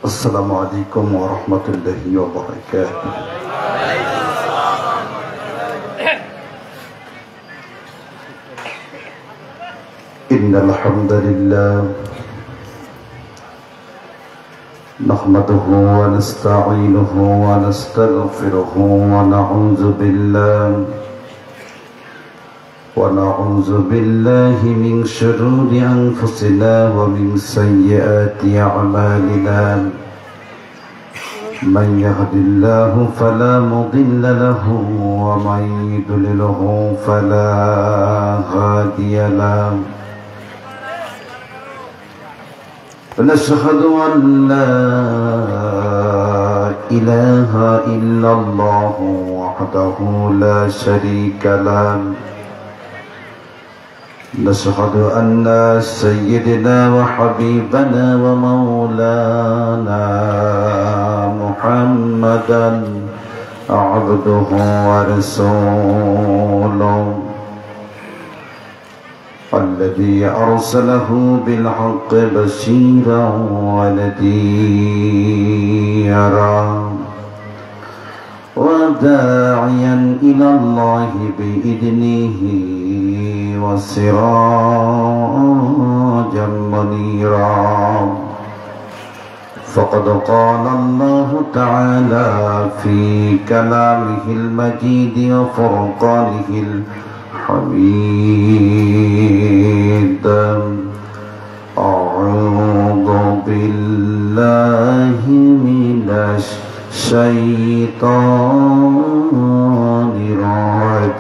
السلام عليكم ورحمة الله وبركاته. إن الحمد لله نحمده ونستعينه ونستغفره ونعوذ بالله من شرور أنفسنا ومن سيئات أعمالنا. من يهد الله فلا مضل له ومن يضلله فلا هادي له. ونشهد أن لا إله إلا الله وحده لا شريك له. نشهد أن سيدنا وحبيبنا ومولانا محمدا عبده ورسوله الذي أرسله بالحق بشيرا ونذيرا وداعيا إلى الله بإذنه وسراجا منيرا. فقد قال الله تعالى في كلامه المجيد وفرقانه الحميد: أعوذ بالله من الشيطان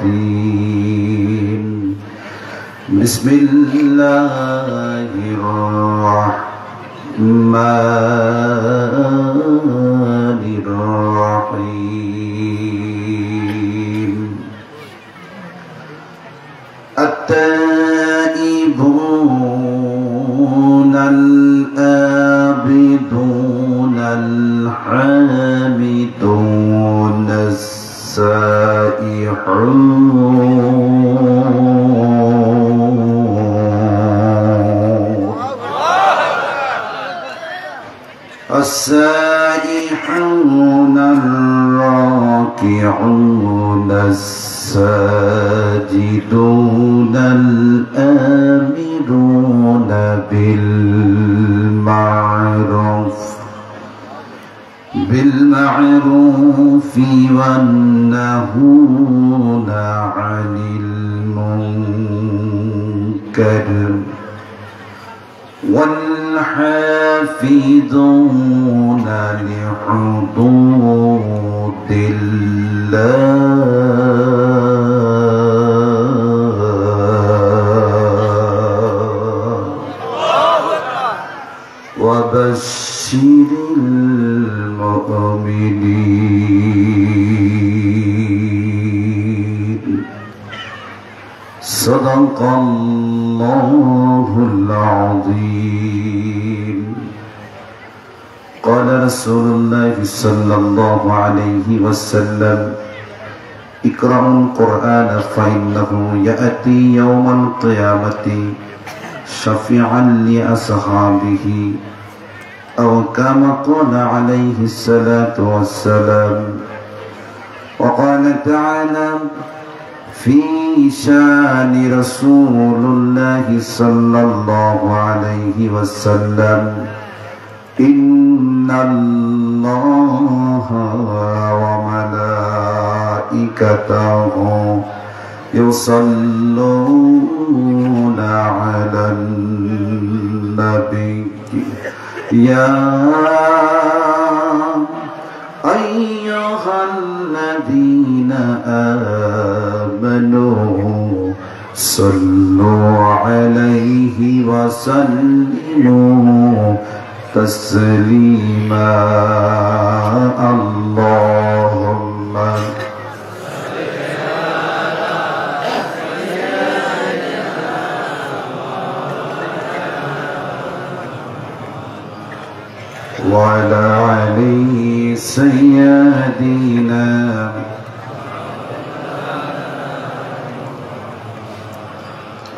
الرجيم. بسم الله الرحمن الرحيم. التائبون الآبدون الحامدون السائحون الراكعون الساجدون الآمرون بالمعروف والنهون عن المنكر والحافظون لحدود الله. وبشر المؤمنين. صدق الله العظيم. قال رسول الله صلى الله عليه وسلم: اقرأوا القرآن فإنه يأتي يوم القيامة شفيعا لأصحابه، أو كما قال عليه الصلاة والسلام. وقال تعالى في شان رسول الله صلى الله عليه وسلم: إن الله وملائكته يصلون على النبي يا أيها الذين آمنوا صلوا عليه وسلموا تسليما. اللهم وعلى علي سيدنا.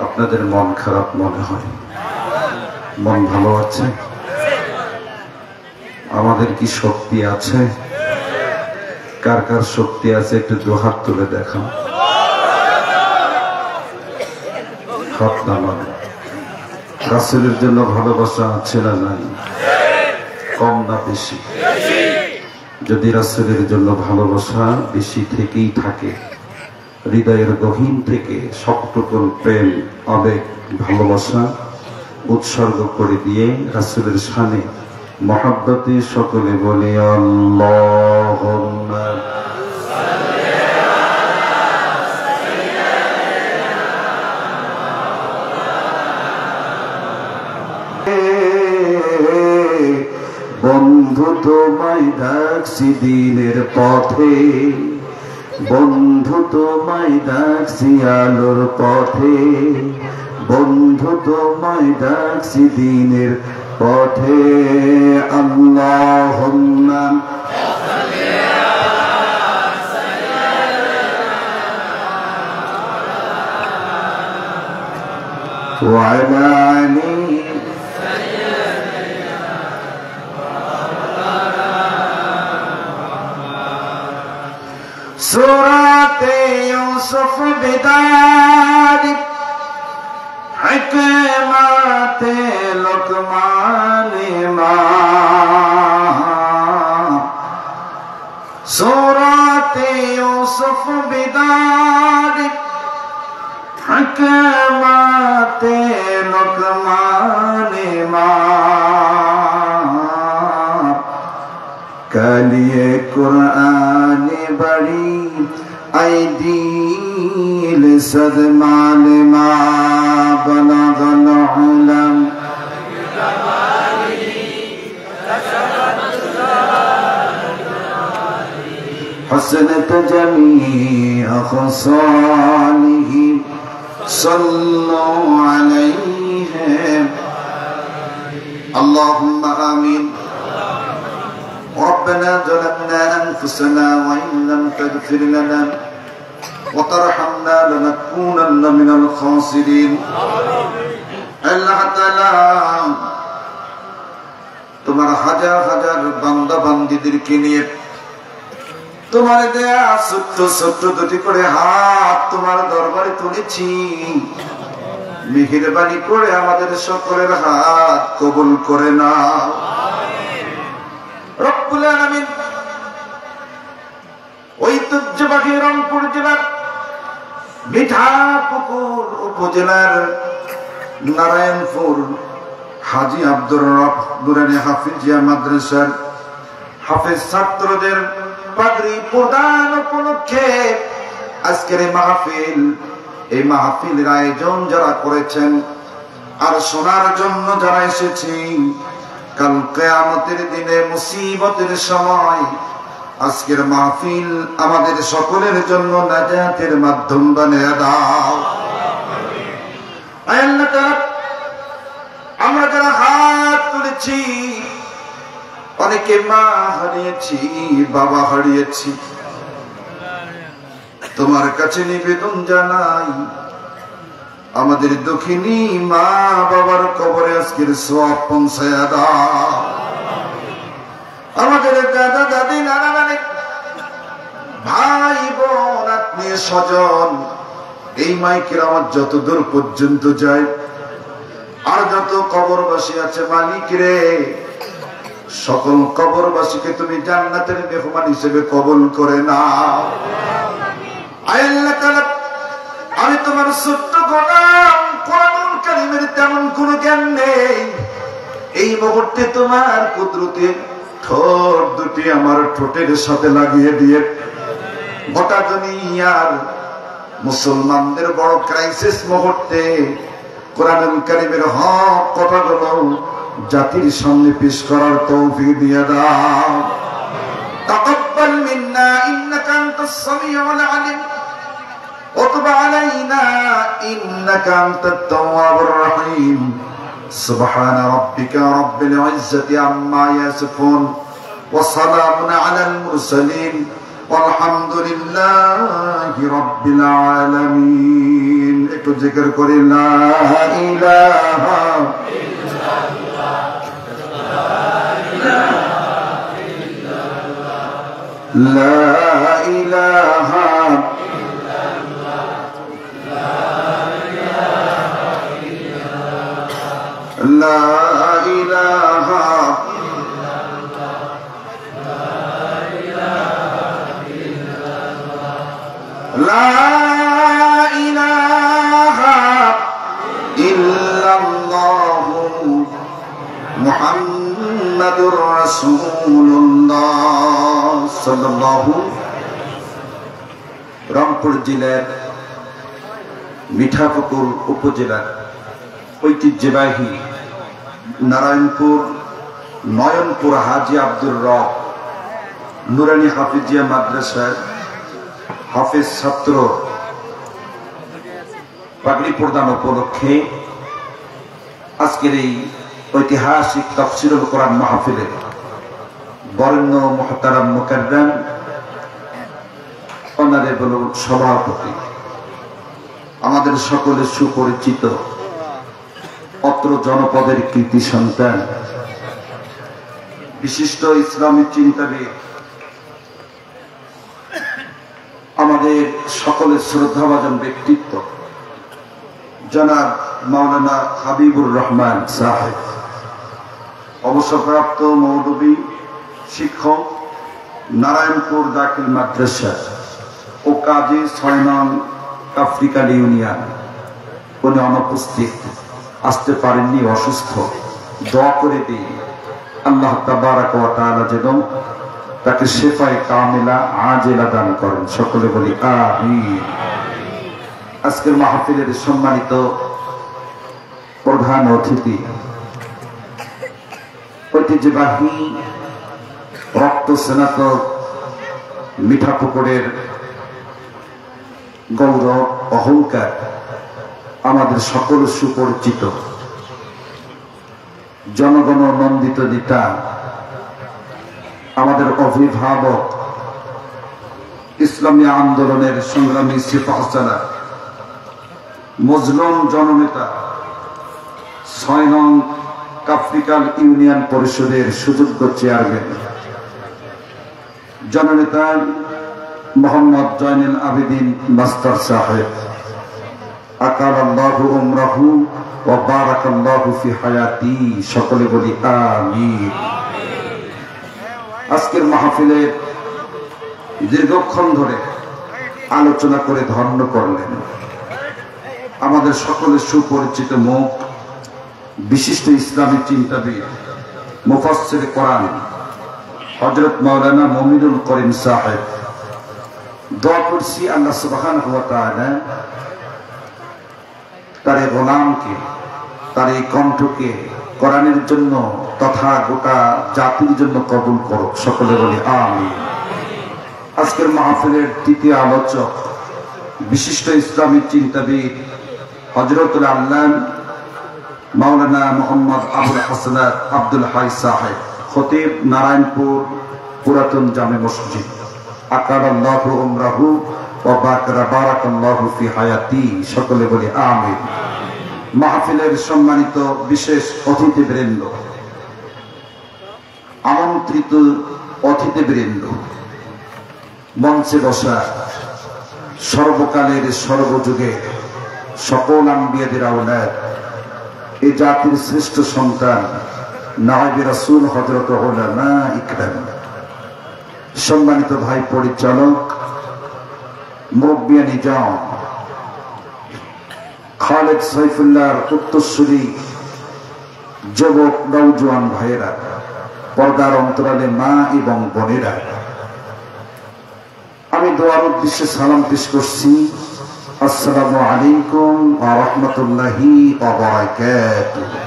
আপনাদের মন খারাপ মনে হয়, মন ভালো আছে? আমাদের কি শক্তি আছে? কার কার শক্তি আছে একটু দুহাত তুলে দেখান। হাত নামান। রাসূলের জন্য ভালোবাসা আছে না নাই? কম না বেশি? যদি রাসূলের জন্য ভালোবাসা বেশি থেকেই থাকে, হৃদয়ের গহীন থেকে সবটুকু প্রেম, আবেগ, ভালোবাসা উৎসর্গ করে দিয়ে রাসূলের শানে মহব্বতে সকলে বলি আল্লাহুম্মা বন্ধু তোমায় ডাকছি দিনের পথে, বন্ধু তোমায় ডাকছি আলোর পথে, বন্ধু তোমায় ডাকছি দিনের পথে। আল্লাহুম্মা ওয়া আলা আলি সূরাতে ইউসুফ বিদাত হিকমাতে লুকমান ইমাম, সূরাতে ইউসুফ বিদাত হিকমাতে লুকমান ইমাম, কালিয়ে কুরআন বড়ি আইদিল সদমাল মা বলগল উলম حسنت جميع خصاله صلوا عليه اللهم آمين. ربنا ظلمنا أنفسنا وإن لم تغفر لنا وترحمنا لنكونن من الخاسرين. আল্লাহ তাআলা তোমার হাজার হাজার বান্দা বান্দীদেরকে নিয়ে তোমার দেয়া ছোট্ট ছোট্ট দুটি করে হাত তোমার দরবারে তুলেছি, মেহেরবানি করে আমাদের সকলের হাত কবুল করে নাও। রব্বুল আলামিন ঐতিহ্যবাহী রংপুর জেলার মিঠাপুকুর উপজেলার নারায়ণপুর হাজী আব্দুর রব নুরানী হাফিজিয়া মাদ্রাসার হাফেজ ছাত্রদের পাগড়ি প্রদান উপলক্ষে আজকের এই মাহফিলের আয়োজন যারা করেছেন আর শোনার জন্য যারা এসেছি, কাল কিয়ামতের দিনে মুসিবতের সময় আজকের মাহফিল আমাদের সকলের জন্য নাজাতের মাধ্যম বানিয়ে দাও। আল্লাহ তাআলা আমরা যারা হাত তুলেছি, অনেকে মা হারিয়েছি, বাবা হারিয়েছি, তোমার কাছে নিবেদন জানাই আমাদের দুঃখিনী মা বাবার কবরে আজকের সওয়াব পৌঁছায়া দাও। আমাদের দাদা দাদি নানা নানি ভাই বোন আত্মীয় স্বজন এই মাইকের আমার যত দূর পর্যন্ত যায় আর যত কবরবাসী আছে, মালিক রে সকল কবরবাসীকে তুমি জান্নাতের মেহমান হিসেবে কবুল করে নাও। আল্লাহ তাআলা আমি তোমার ছোট্ট গোলাম, কোরআনুল কারীমের তেমন কোনো জ্ঞান নেই, এই মুহূর্তে তোমার কুদরতে ঠোঁট দুটি আমার ঠোঁটের সাথে লাগিয়ে দিয়ে গোটা দুনিয়ার মুসলমানদের বড় ক্রাইসিস মুহূর্তে কোরআনুল কারীমের হক কথাগুলো জাতির সামনে পেশ করার তৌফিক দিয়ে দাও। তাকাব্বাল মিন্না ইন্নাকা আনতাস সামিউল আলিম ওয়া তুব আলাইনা ইন্নাকা আনতাত তাওয়াবুর রহিম। সুবহানা রাব্বিকা রাব্বিল ইজ্জাতি আম্মা ইয়াসিফুন ওয়া সালামুন আলাল মুরসালিন walhamdulillahi rabbil alamin। একটু জিকির করি লা ইলাহা লা ইলাহা লা ইলাহা লা ইলাহা ইল্লাল্লাহু মুহাম্মাদুর রাসূলুল্লাহ সাল্লাল্লাহু। রংপুর জেলার মিঠাপুকুর উপজেলার ঐতিহ্যবাহী নারায়ণপুর নয়নপুর হাজী আব্দুর রব নুরানী হাফিজিয়া মাদ্রাসার হাফেজ ছাত্র পাগড়ি প্রদান উপলক্ষে আজকের এই ঐতিহাসিক তাফসীরুল কোরআন মাহফিলে বরেণ্য মুহতারাম মুকাররম অনারেবল সভাপতি, আমাদের সকলের সুপরিচিত অত্র জনপদের কৃতি সন্তান, বিশিষ্ট ইসলামী চিন্তাবিদ, আমাদের সকলের শ্রদ্ধাভাজন ব্যক্তিত্ব জনাব মাওলানা হাবিবুর রহমান সাহেব, অবসরপ্রাপ্ত মৌলভী শিক্ষক, নারায়ণপুর দাখিল মাদ্রাসা ও কাজী ৬ নং আফ্রিকান ইউনিয়ন। উনি অনুপস্থিত, আসতে পারেননি, অসুস্থ। দোয়া করে দিই আল্লাহ তাবারাক ওয়া তাআলা যেন তাকে শিফায়ে কামিলা আজেলা দান করেন। সকলে বলি আমিন। আজকের মাহফিলের সম্মানিত প্রধান অতিথি, ঐতিহ্যবাহী রক্ত সেনাতক মিঠাপুকুরের গৌরব অহংকার, আমাদের সকল সুপরিচিত জনগণ নন্দিত নেতা, আমাদের অভিভাবক, ইসলামী আন্দোলনের সংগ্রামী সিপাহসালার মজলুম জননেতা, ৬ নং আফ্রিকান ইউনিয়ন পরিষদের সুযোগ্য চেয়ারম্যান জননেতা মোহাম্মদ জয়নুল আবেদিন মাস্টার সাহেব, আকালাল্লাহু উমরাহু ওয়া বারাকাল্লাহু ফি হায়াতি। সকলে বলি আমিন। আজকের মাহফিলের দীর্ঘক্ষণ ধরে আলোচনা করে ধন্য করলেন আমাদের সকলের সুপরিচিত মুখ, বিশিষ্ট ইসলামী চিন্তাবিদ, মুফাসসির কোরআন হযরত মাওলানা মুমিনুল করিম সাহেব। দোয়া করছি আল্লাহ সুবহানাহু ওয়া তাআলা তার এই গোলামকে, তার এই কণ্ঠকে কোরআনের জন্য তথা গোটা জাতির জন্য কবুল করুক। সকলে বলি আমিন। আজকের মাহফিলের তৃতীয় আলোচক, বিশিষ্ট ইসলামী চিন্তাবিদ হযরতুল আল্লামা মাওলানা মুহাম্মদ আবুল হাসনাত আব্দুল হাই সাহেব, খতিব নারায়ণপুর পুরাতন জামে মসজিদ, আকালাল্লাহু উমরাহু ওয়া বারাকাল্লাহু ফি হায়াতি। সকলে বলি আমিন। মাহফিলের সম্মানিত বিশেষ অতিথিবৃন্দ, আমন্ত্রিত অতিথিবৃন্দ, মঞ্চে বসা সর্বকালের সর্বযুগের সকল আম্বিয়াদের আওলাদ, এই জাতির শ্রেষ্ঠ সন্তান নায়েবে রাসূল হযরত উলামা ইকরাম, সম্মানিত ভাই পরিচালক, মুরব্বিয়ান নিজাম, খালেদ সাইফুল্লাহর উত্তরসূরি যুবক নওজোয়ান ভাইয়েরা, পর্দার অন্তরালে মা এবং বোনেরা, আমি দোয়ার উদ্দেশ্যে সালাম পেশ করছি। আসসালামু আলাইকুম ওয়া রাহমাতুল্লাহি ওয়া বারাকাতুহু।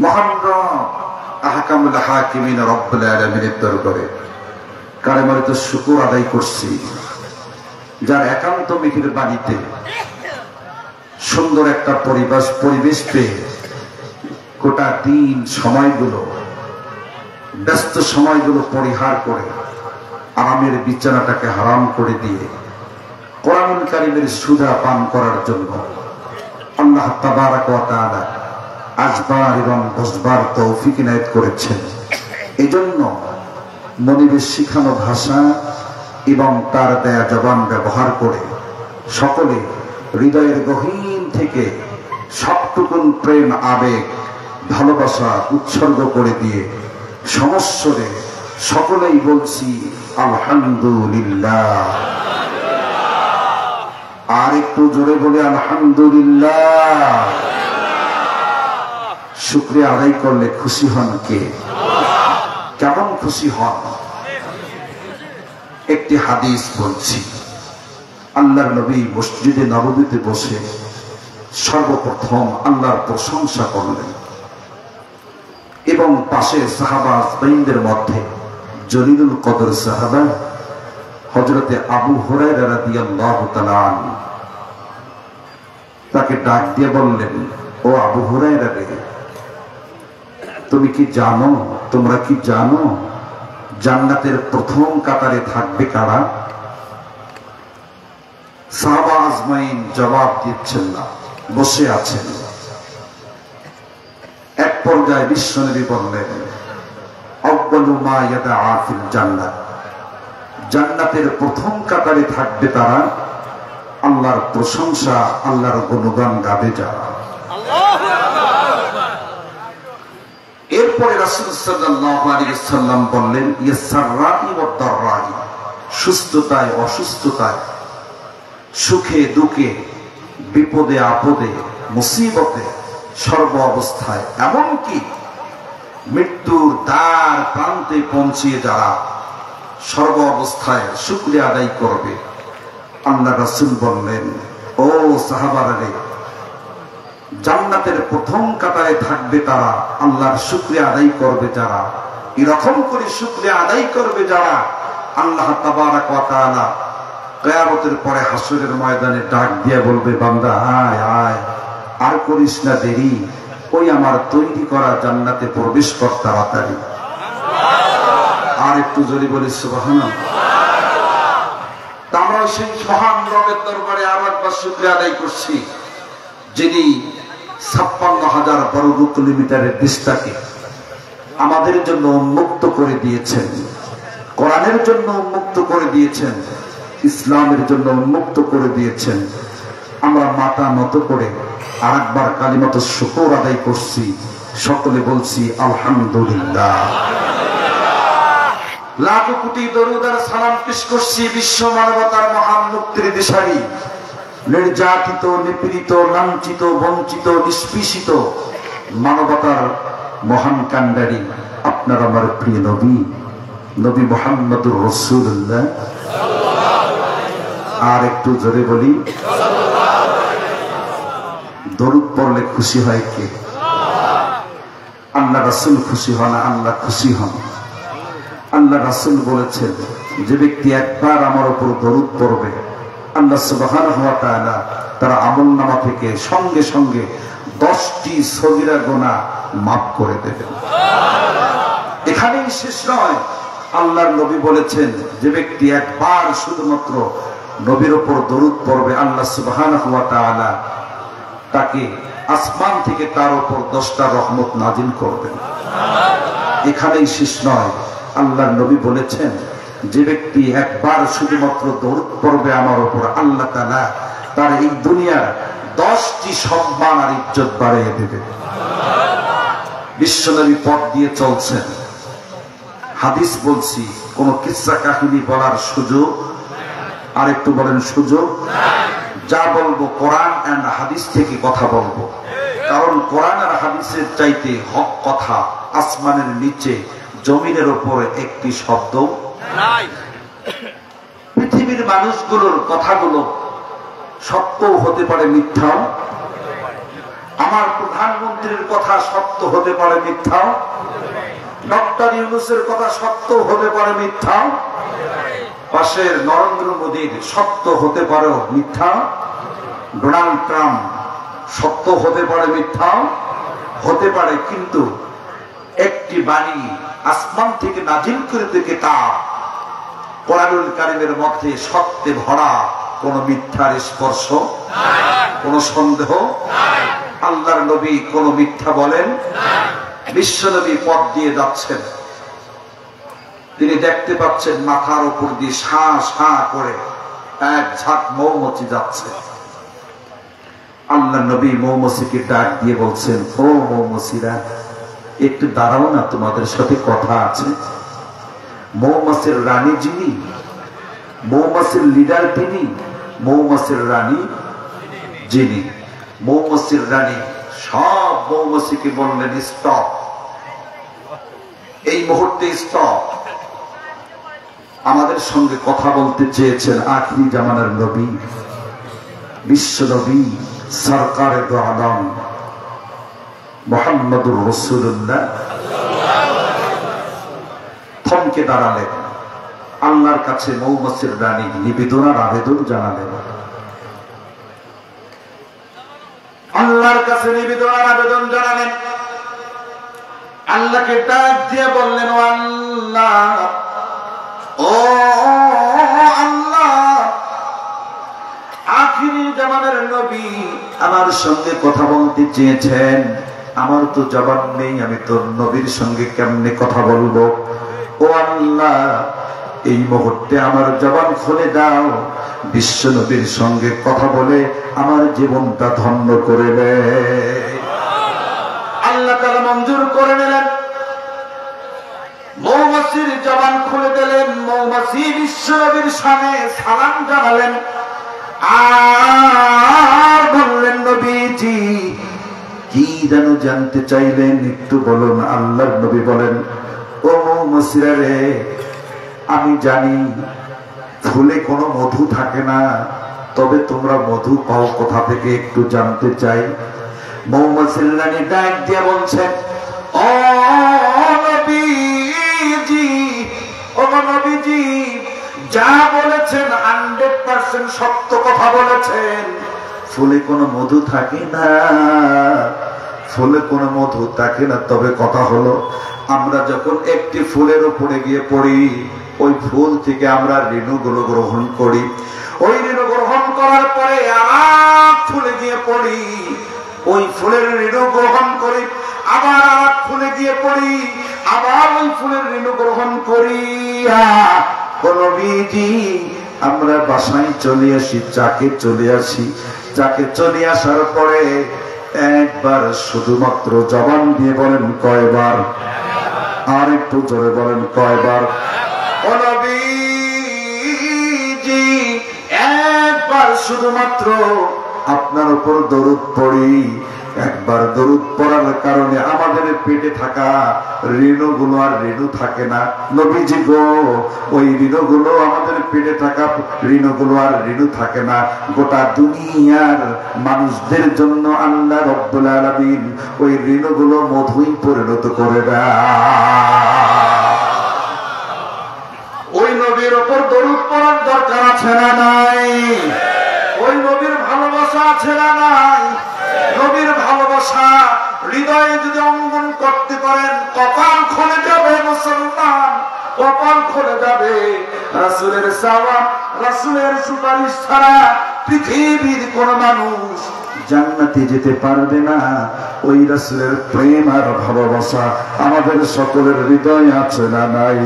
মহান আহকামুল হাকিমিন রব্বুল আলামিনের দরবারে কালেমারিত শুকর আদায় করছি, যার একান্ত মিহির বাড়িতে সুন্দর একটা পরিবেশ পেয়ে গোটা দিন সময়গুলো, ব্যস্ত সময়গুলো পরিহার করে আরামের বিছানাটাকে হারাম করে দিয়ে কোরআনুল কারীমের সুধা পান করার জন্য আল্লাহ তাবারাক ওয়া তাআলা আসবার এবং বসবার তৌফিক ইনায়েত করেছেন। এজন্য মনিবের শিখানো ভাষা এবং তার দেয়া জবান ব্যবহার করে সকলে হৃদয়ের গহীন থেকে সবটুকুন প্রেম, আবেগ, ভালোবাসা উৎসর্গ করে দিয়ে সমস্বরে সকলেই বলছি আলহামদুলিল্লাহ। আর একটু জোরে বলে আলহামদুলিল্লাহ। শুকরিয়া আদায় করলে খুশি হন কে? কেমন খুশি হন? একটি হাদিস বলছি। আল্লাহর নবী মসজিদে নববীতে বসে সর্বপ্রথম আল্লাহর প্রশংসা করলেন এবং পাশে সাহাবা আজমাইনদের মধ্যে জলিলুল কদর সাহাবা হযরতে আবু হুরায়রা রাদিয়াল্লাহু তাআলা আনহু তাকে ডাক দিয়ে বললেন, ও আবু হুরায়রা রে, তুমি কি জানো, তোমরা কি জানো জান্নাতের প্রথম কাতারে থাকবে কারা? সাহাবা আজমাইন জবাব দিচ্ছেন না, বসে আছেন। এক পর্যায়ে বিশ্বনবী বললেন, আউয়ালু মা ইয়াদআ ফিল জান্নাত, জান্নাতের প্রথম কাতারে থাকবে তারা আল্লাহর প্রশংসা, আল্লাহর গুণগান গাবে যারা। এরপরে রাসূল সাল্লাল্লাহু আলাইহি ওয়াসাল্লাম বললেন, ইয়াসসাররাই ওয়াদ দাররাই, সুস্থতায় অসুস্থতায়, সুখে দুঃখে, বিপদে আপদে, মুসিবতে, সর্ব অবস্থায়, এমনকি মৃত্যুর দ্বার প্রান্তে পৌঁছিয়ে যারা সর্ব অবস্থায় শুকরিয়া আদায় করবে। আল্লাহ রাসূল বললেন, ও সাহাবারা রে, জান্নাতের প্রথম কাতারে থাকবে তারা আল্লাহর শুকরিয়া আদায় করবে যারা। এরকম করে শুকরিয়া আদায় করবে যারা, আল্লাহ তাবারক ওয়া তাআলা কিয়ামতের পরে হাসরের ময়দানে ডাক দিয়ে বলবে, বান্দা আয় আয়, আর করিস না দেরি, ওই আমার তৈরি করা জান্নাতে প্রবেশ কর তাড়াতাড়ি। আর একটু জোরে বলি সুবহানাল্লাহ। আমরা সেই মহান রবের দরবারে আরো একবার শুকরিয়া আদায় করছি, যিনি 56,000 বর্গ কিলোমিটারের দেশটাকে আমাদের জন্য উন্মুক্ত করে দিয়েছেন, কোরআনের জন্য উন্মুক্ত করে দিয়েছেন, ইসলামের জন্য উন্মুক্ত করে দিয়েছেন। আমরা মাথা নত করে আরেকবার কালিমাত শুকর আদায় করছি, সকলে বলছি আলহামদুলিল্লাহ। লাখ কোটি দরুদ আর সালাম পেশ করছি বিশ্ব মানবতার মহান মুক্তির দিশারি, নির্যাতিত, নিপীড়িত, লাঞ্ছিত, বঞ্চিত, নিষ্পেষিত মানবতার মহান কান্ডারি আপনার আমার প্রিয় নবী, নবী মুহাম্মদুর রাসূলুল্লাহ। আর একটু জোরে বলি, দরুদ পড়লে খুশি হয় কে? আল্লাহ রাসূল খুশি হন, আল্লাহ খুশি হন। আল্লাহ রাসূল বলেছেন, যে ব্যক্তি একবার আমার উপর দরুদ পড়বে, আল্লাহ সুবহানাহু ওয়া তাআলা তার আমলনামা থেকে সঙ্গে সঙ্গে 10টি সগীরা গুনাহ মাফ করে দেবেন। এখানেই শেষ নয়, আল্লাহর নবী বলেছেন, যে ব্যক্তি একবার শুধুমাত্র নবীর উপর দরুদ পড়বে, আল্লাহ সুবহানাহু ওয়া তাআলা তাকে আসমান থেকে তার উপর 10টা রহমত নাজিল করবেন। এখানেই শেষ নয়, আল্লাহর নবী বলেছেন, যে ব্যক্তি একবার শুধুমাত্র দরুদ পড়বে আমার উপর, আল্লাহ তাআলা তার এই দুনিয়ার 10টি সম্মান আর ইজ্জত বাড়িয়ে দেবে। বিশ্বনবী পথ দিয়ে চলছেন, হাদিস বলছি, কোন কিসসা কাহিনী বলার সুযোগ, আর একটু বলেন সুযোগ, যা বলবো কোরআন এন্ড হাদিস থেকে কথা বলবো, কারণ কোরআন আর হাদিসের চাইতে হক কথা আসমানের নিচে জমিনের উপরে একটি শব্দ নাই। পৃথিবীর মানুষগুলোর কথাগুলো সত্য হতে পারে, মিথ্যাও। আমার প্রধানমন্ত্রীর কথা সত্য হতে পারে, মিথ্যাও। ডক্টর ইউনূসের কথা সত্য হতে পারে, মিথ্যাও। পাশের নরেন্দ্র মোদীর সত্য হতে পারে, মিথ্যা। ডোনাল্ড ট্রাম্প সত্য হতে পারে, মিথ্যাও হতে পারে, কিন্তু একটি বাণী আসমান থেকে নাজিল করে থেকে তা কোরআনুল কারীমের মধ্যে সত্যে ভরা, কোন মিথ্যার স্পর্শ, কোন সন্দেহ। আল্লাহর নবী কোন মিথ্যা বলেন? বিশ্বনবী পথ দিয়ে যাচ্ছেন, তিনি দেখতে পাচ্ছেন মাথার উপর দিয়ে শা শা করে এক ঝাঁক মৌমাছি যাচ্ছে। আল্লাহ নবী মৌমাছিকে ডাক দিয়ে বলছেন, ও মৌমাছিরা, একটু দাঁড়াও না, তোমাদের সাথে কথা আছে। মৌমাছির রানী যিনি, মৌমাছির লিডার তিনি, মৌমাছির রানী যিনি, মৌমাছির রানী সব মৌমাছিকে বললেন, স্টপ, এই মুহূর্তে স্টপ। আমাদের সঙ্গে কথা বলতে চেয়েছেন আখিরি জামানার নবী, বিশ্ব নবী, সরকারে দো আলম মুহাম্মদুর রাসূলুল্লাহ। থমকে দাঁড়ালেন, আল্লাহর কাছে মৌমাছির রানী নিবেদনার আবেদন জানালেন। আল্লাহর কাছে নিবেদনার আবেদন জানালেন। আল্লাহকে ডাক দিয়ে বললেন, ও আল্লাহ, ও আল্লাহ, আখিরি জামানার নবী আমার সঙ্গে কথা বলতে চেয়েছেন, আমার তো জবান নেই, আমি তো নবীর সঙ্গে কেমনে কথা বলবো। ও আল্লাহ, এই মুহূর্তে আমার জবান খুলে দাও, বিশ্ব নবীর সঙ্গে কথা বলে আমার জীবনটা ধন্য করে দেয়। আল্লাহ তাআলা মঞ্জুর করে নিলেন। মৌমাছির জবান খুলে দিলেন। মৌমাছি বিশ্ব নবীর সামনে সালাম জানালেন আর বললেন, নবীজি কি যেন জানতে চাইলেন, একটু বলুন। আল্লাহর নবী বলেন, ও মৌমাছিরা রে, আমি জানি ফুলে কোনো মধু থাকে না, তবে তোমরা মধু পাও কোথা থেকে একটু জানতে চাই। মৌমাছির রানী ডাক দিয়ে বলছেন, ও নবীজি, ও নবীজি, যা বলেছেন 100% সত্য কথা বলেছেন। ফুলে কোনো মধু থাকে না, ফুলে কোনো মধু থাকে না, তবে কথা হলো আমরা যখন একটি ফুলের উপরে গিয়ে পড়ি, ওই ফুল থেকে আমরা রেণুগুলো গ্রহণ করি। ওই রেণু গ্রহণ করার পরে আর ফুলে গিয়ে পড়ি, ওই ফুলের রেণু গ্রহণ করি, আবার আর ফুলে গিয়ে পড়ি, আবার ওই ফুলের রেণু গ্রহণ করি। নবীজি, আমরা বাসায় চলে আসি, চাকে চলে আসি, চাকে চলে আসার পরে একবার শুধুমাত্র জবান দিয়ে বলেন কয়বার? আর একটু জোরে বলেন কয়বার? ও নবীজি, একবার শুধুমাত্র আপনার উপর দরুদ পড়ি। একবার দরুদ পড়ার কারণে আমাদের পেটে থাকা ঋণগুলো আর ঋণু থাকে না। নবীজি গো, ওই ঋণগুলো আমাদের পেটে থাকা ঋণগুলো আর ঋণু থাকে না। গোটা দুনিয়ার মানুষদের জন্য আল্লাহ রব্বুল আলামিন ওই ঋণগুলো মধুই পরিণত করে দেয়। ওই নবীর উপর দরুদ পড়ার দরকার আছে না নাই? ওই নবীর ভালোবাসা আছে না নাই? নবীর ভালোবাসা হৃদয়ে যদি অঙ্গন করতে পারেন, কপাল খুলে যাবে মুসলমান, কপাল খুলে যাবে। রাসূলের সাওয়াব, রাসূলের সুপারিশ ছাড়া পৃথিবীর কোন মানুষ জান্নাতে যেতে পারবে না। ওই রাসূলের প্রেম আর ভালোবাসা আমাদের সকলের হৃদয়ে আছে না নাই?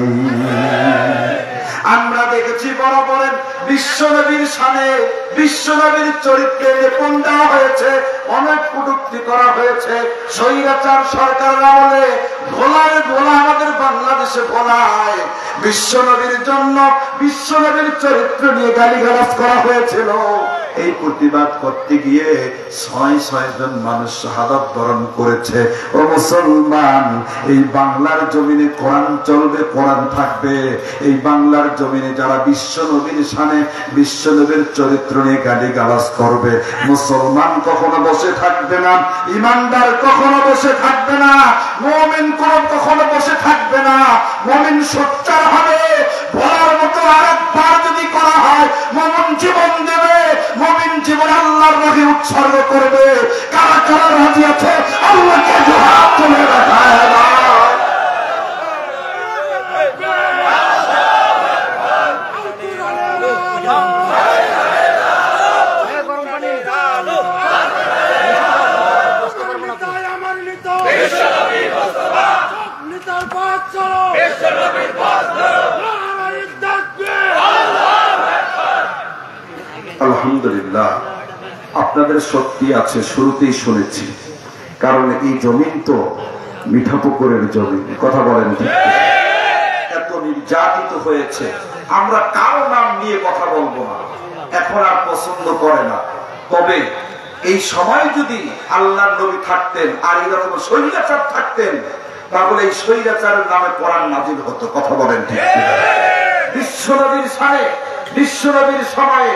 আমরা দেখেছি বরাবরের বিশ্বনবীর শানে, বিশ্বনবীর চরিত্রে নিপুণ দেওয়া হয়েছে, অনেক কটূক্তি করা হয়েছে। স্বৈরাচার সরকার আমলে ভোলায় ভোলা আমাদের বাংলাদেশে ভোলায় বিশ্বনবীর জন্য, বিশ্বনবীর চরিত্র নিয়ে গালিগালাজ করা হয়েছিল। এই প্রতিবাদ করতে গিয়ে ৬ জন মানুষ শাহাদাত বরণ করেছে। ও মুসলমান, এই বাংলার জমিনে কোরআন চলবে, কোরআন থাকবে। এই বাংলার জমিনে যারা বিশ্ব নবীর শানে, বিশ্ব নবীর চরিত্র নিয়ে গালিগালাজ করবে, মুসলমান কখনো বসে থাকবে না, ইমানদার কখনো বসে থাকবে না, মুমিন কখনো বসে থাকবে না। মুমিন সোচ্চার হবে। বলার মতো আরেকবার যদি করা হয়, মুমিন জীবন দেবে, মুমিন জীবন আল্লাহর রাহে উৎসর্গ করবে। কারা কারা রাজি আছে আল্লাহকে হাত তুলে দেখায় না? আলহামদুলিল্লাহ, আপনাদের শক্তি আছে, শুরুতেই শুনেছি। কারণ এই জমিন তো মিঠাপুকুরের জমিন, কথা বলেন ঠিক? এত নির্যাতিত হয়েছে, আমরা কারো নাম নিয়ে কথা বলবো না, এখন আর পছন্দ করে না। তবে এই সময় যদি আল্লাহর নবী থাকতেন আর এরকম স্বৈরাচার থাকতেন, তাহলে এই স্বৈরাচারের নামে কোরআন নাজিল হতো, কথা বলেন ঠিক? বিশ্বনবীর সামনে, বিশ্বনবীর সময়ে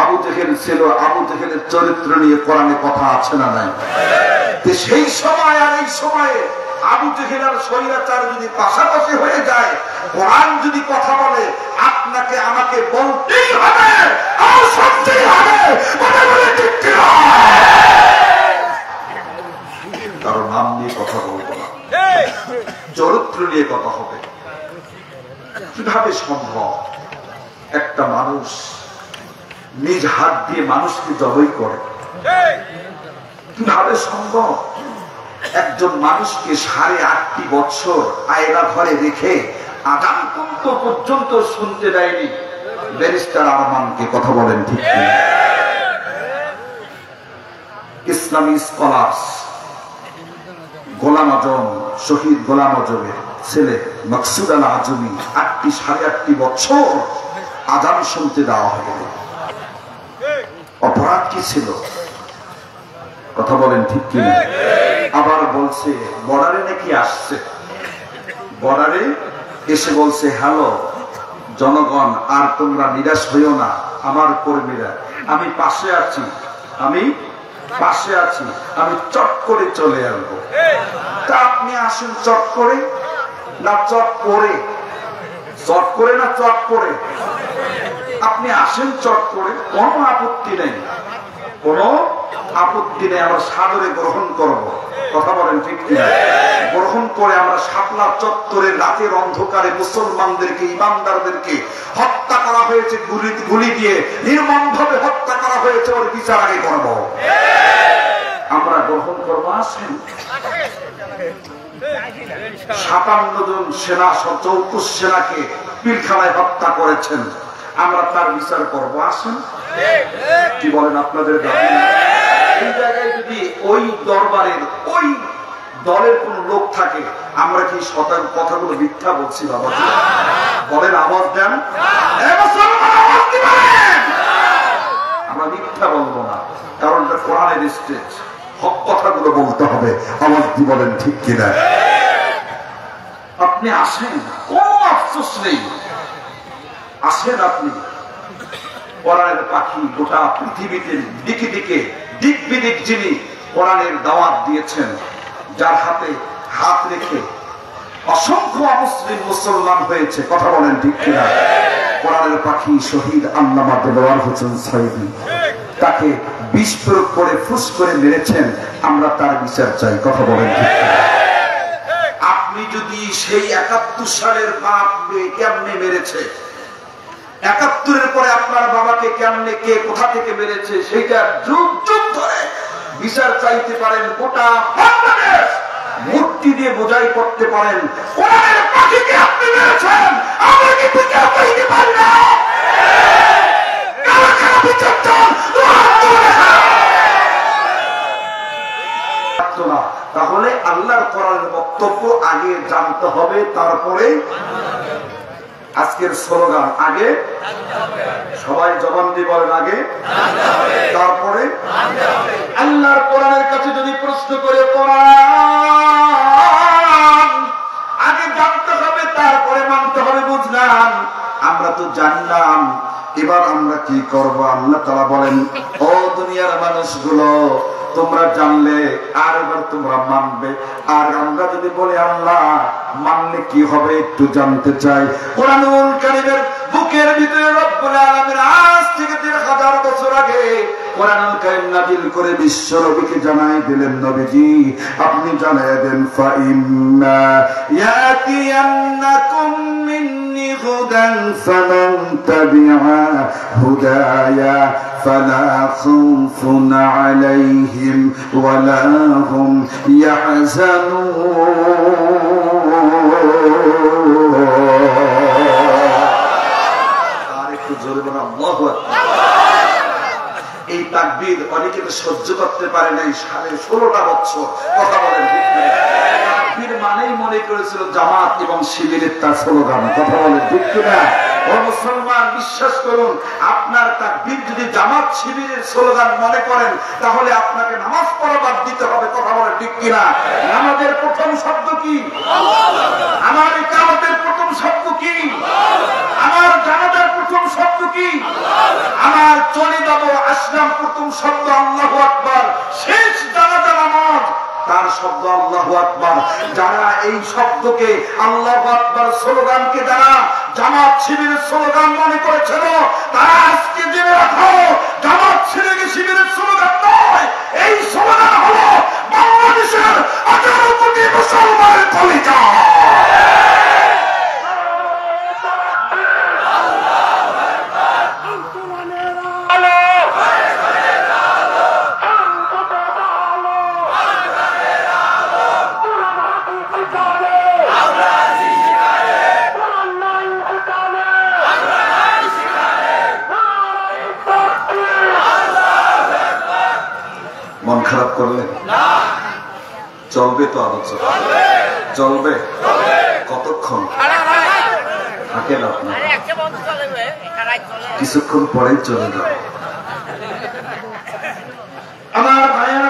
আবু জেহেল ছিল, আবু জেহেলের চরিত্র নিয়ে কোরআনে কথা আছে না নাই? সেই সময় আর এই সময়ে আবু জেহেল আর স্বৈরাচার যদি পাশাপাশি হয়ে যায়, কোরআন যদি কথা বলে, আপনাকে আমাকে বলতেই হবে আর শুনতেই হবে, কারো নাম নিয়ে কথা বলবো না, চরিত্র নিয়ে কথা হবে। কিভাবে সম্ভব একটা মানুষ নিজ হাত দিয়ে মানুষকে জবাই করে? কিভাবে সম্ভব একজন মানুষকে 8.5 বছর আয়না ঘরে রেখে আগাম পর্যন্ত শুনতে দেয়নি ব্যারিস্টার আরমানকে, কথা বলেন ঠিক? ইসলামী স্কলার্স গোলাম আজম, শহীদ গোলাম আজমের ছেলে মাকসুদ আল আজমি 8.5 বছর আজান শুনতে দেওয়া হয়নি। অপরাধ কি ছিল? কথা বলেন ঠিক কিনা? আবার বলছে বর্ডারে নাকি আসছে, বর্ডারে এসে বলছে, হ্যালো জনগণ, আর তোমরা নিরাশ হইও না, আমার কর্মীরা, আমি পাশে আছি, আমি পাশে আছি, আমি চট করে চলে আসবো। তা আপনি আসুন চট করে না চট করে? চট করে না চট করে? আপনি আসেন চট করে, কোনো আপত্তি নেই, কোনো আপত্তি নেই, আমরা সাদরে গ্রহণ করব, কথা বলেন ঠিক কিনা? গ্রহণ করে আমরা শাপলা চত্বরে রাতের অন্ধকারে মুসলমানদেরকে, ইমানদারদেরকে হত্যা করা হয়েছে, গুলি দিয়ে নির্মমভাবে হত্যা করা হয়েছে, ওর বিচার আগে করব, আমরা গ্রহণ করবো। আসেন, 57 জন সেনা, 34 সেনাকে পিলখানায় হত্যা করেছেন, আমরা তার বিচার করবো, আসেন। কি বলেন আপনাদের দাবি? এই জায়গায় যদি ওই দরবারের ওই দলের কোন লোক থাকে, আমরা কি শতাংশ কথাগুলো মিথ্যা বলছি? বাবা বলেন, আওয়াজ দেন, আমরা মিথ্যা বলবো না, কারণ এটা কোরআনের স্টেজ, হক কথাগুলো বলতে হবে। আওয়াজ দিয়ে বলেন ঠিক কিনা? আপনি আসেন, কোনো আফসোস নেই, আসেন। আপনি কোরআনের পাখি, গোটা পৃথিবীতে দিকে দিকে দিক বিদিক যিনি কোরআনের দাওয়াত দিয়েছেন, যার হাতে হাত রেখে অসংখ্য অমুসলিম মুসলমান হয়েছে, কথা বলেন ঠিক কিনা? কোরআনের পাখি শহীদ আল্লামা দেলোয়ার হোসেন সাইদি, তাকে বিষ প্রয়োগ করে ফুস করে মেরেছেন, আমরা তার বিচার চাই, কথা বলেন ঠিক কিনা? আপনি যদি সেই 71 সালের বাপ কেমনে মেরেছে, 71-এর পরে আপনার বাবাকে কেমনে, কে কোথা থেকে মেরেছে, সেইটা যুগ যুগ ধরে বিচার চাইতে পারেন, গোটা বাংলাদেশ মূর্তি দিয়ে বোঝাই করতে পারেন, কোরআনের পাখিকে আপনি মেরেছেন, আমরা কি বিচার চাইতে পারি না? তাহলে আল্লাহর কোরআনের বক্তব্য আগে জানতে হবে, তারপরে আজকের স্লোগান আগে সবাই জবান দিয়ে বলেন, আগে তারপরে আল্লাহর কোরআনের কাছে যদি প্রশ্ন করে, কোরআন আগে জানতে হবে, তারপরে মানতে হবে, বুঝলাম? আমরা তো জানলাম, এবার আমরা কি করব? আল্লাহ তাআলা বলেন, ও দুনিয়ার মানুষগুলো, তোমরা জানলে আর এবার তোমরা মানবে। আর আমরা যদি বলি আল্লাহ মানলে কি হবে একটু জানতে চাই। কোরআনুল কারীমের বুকের ভিতরে রব্বুল আলামিন আজ থেকে 3000 বছর আগে কোরআনুল কারীম নাযিল করে বিশ্ব নবীকে জানাই দিলেন, নবীজি আপনি জানাই দেন, ফা ইন্না ইয়াতিয়ান্নাকুম মিন্নি হুদান ফামান তাবিআ হুদায়া ফালা খাউফুন আলাইহিম ওয়ালা হুম ইয়াহজানুন। তাকবীর অনেকে তো সহ্য করতে পারে নাই 16.5 বছর। কথা বলেন ঠিক না? তাকবীর মানেই মনে করেছিল জামাত এবং শিবিরের তার স্লোগান। কথা বলেন ঠিক না? ও মুসলমান, বিশ্বাস করুন, আপনার তাকবীর যদি জামাত শিবিরের স্লোগান মনে করেন তাহলে আপনাকে নামাজ পড়া বাদ দিতে হবে। কথা বলেন ঠিক কিনা? নামাজের প্রথম শব্দ কি? আমার ইকামতের প্রথম শব্দ কি? আমার জানাজার প্রথম শব্দ কি? আমার চলে যাব আসলাম প্রথম শব্দ আল্লাহু আকবার। শেষ জানাজা নামাজ তার শব্দ আল্লাহু আকবার। যারা এই শব্দকে আল্লাহু আকবার স্লোগানকে যারা জামাত শিবিরের স্লোগান মনে করেছিল, তারা আজকে জেনে রাখো জামাত শিবিরের স্লোগান নয়, এই স্লোগান হলো বাংলাদেশের 18 কোটি মুসলমানের কলিজা। মন খারাপ করলে চলবে তো আলোচনা? চলবে কতক্ষণ? থাকে না আপনার, কিছুক্ষণ পরেই চলে যাবে। আমার ভাইয়া,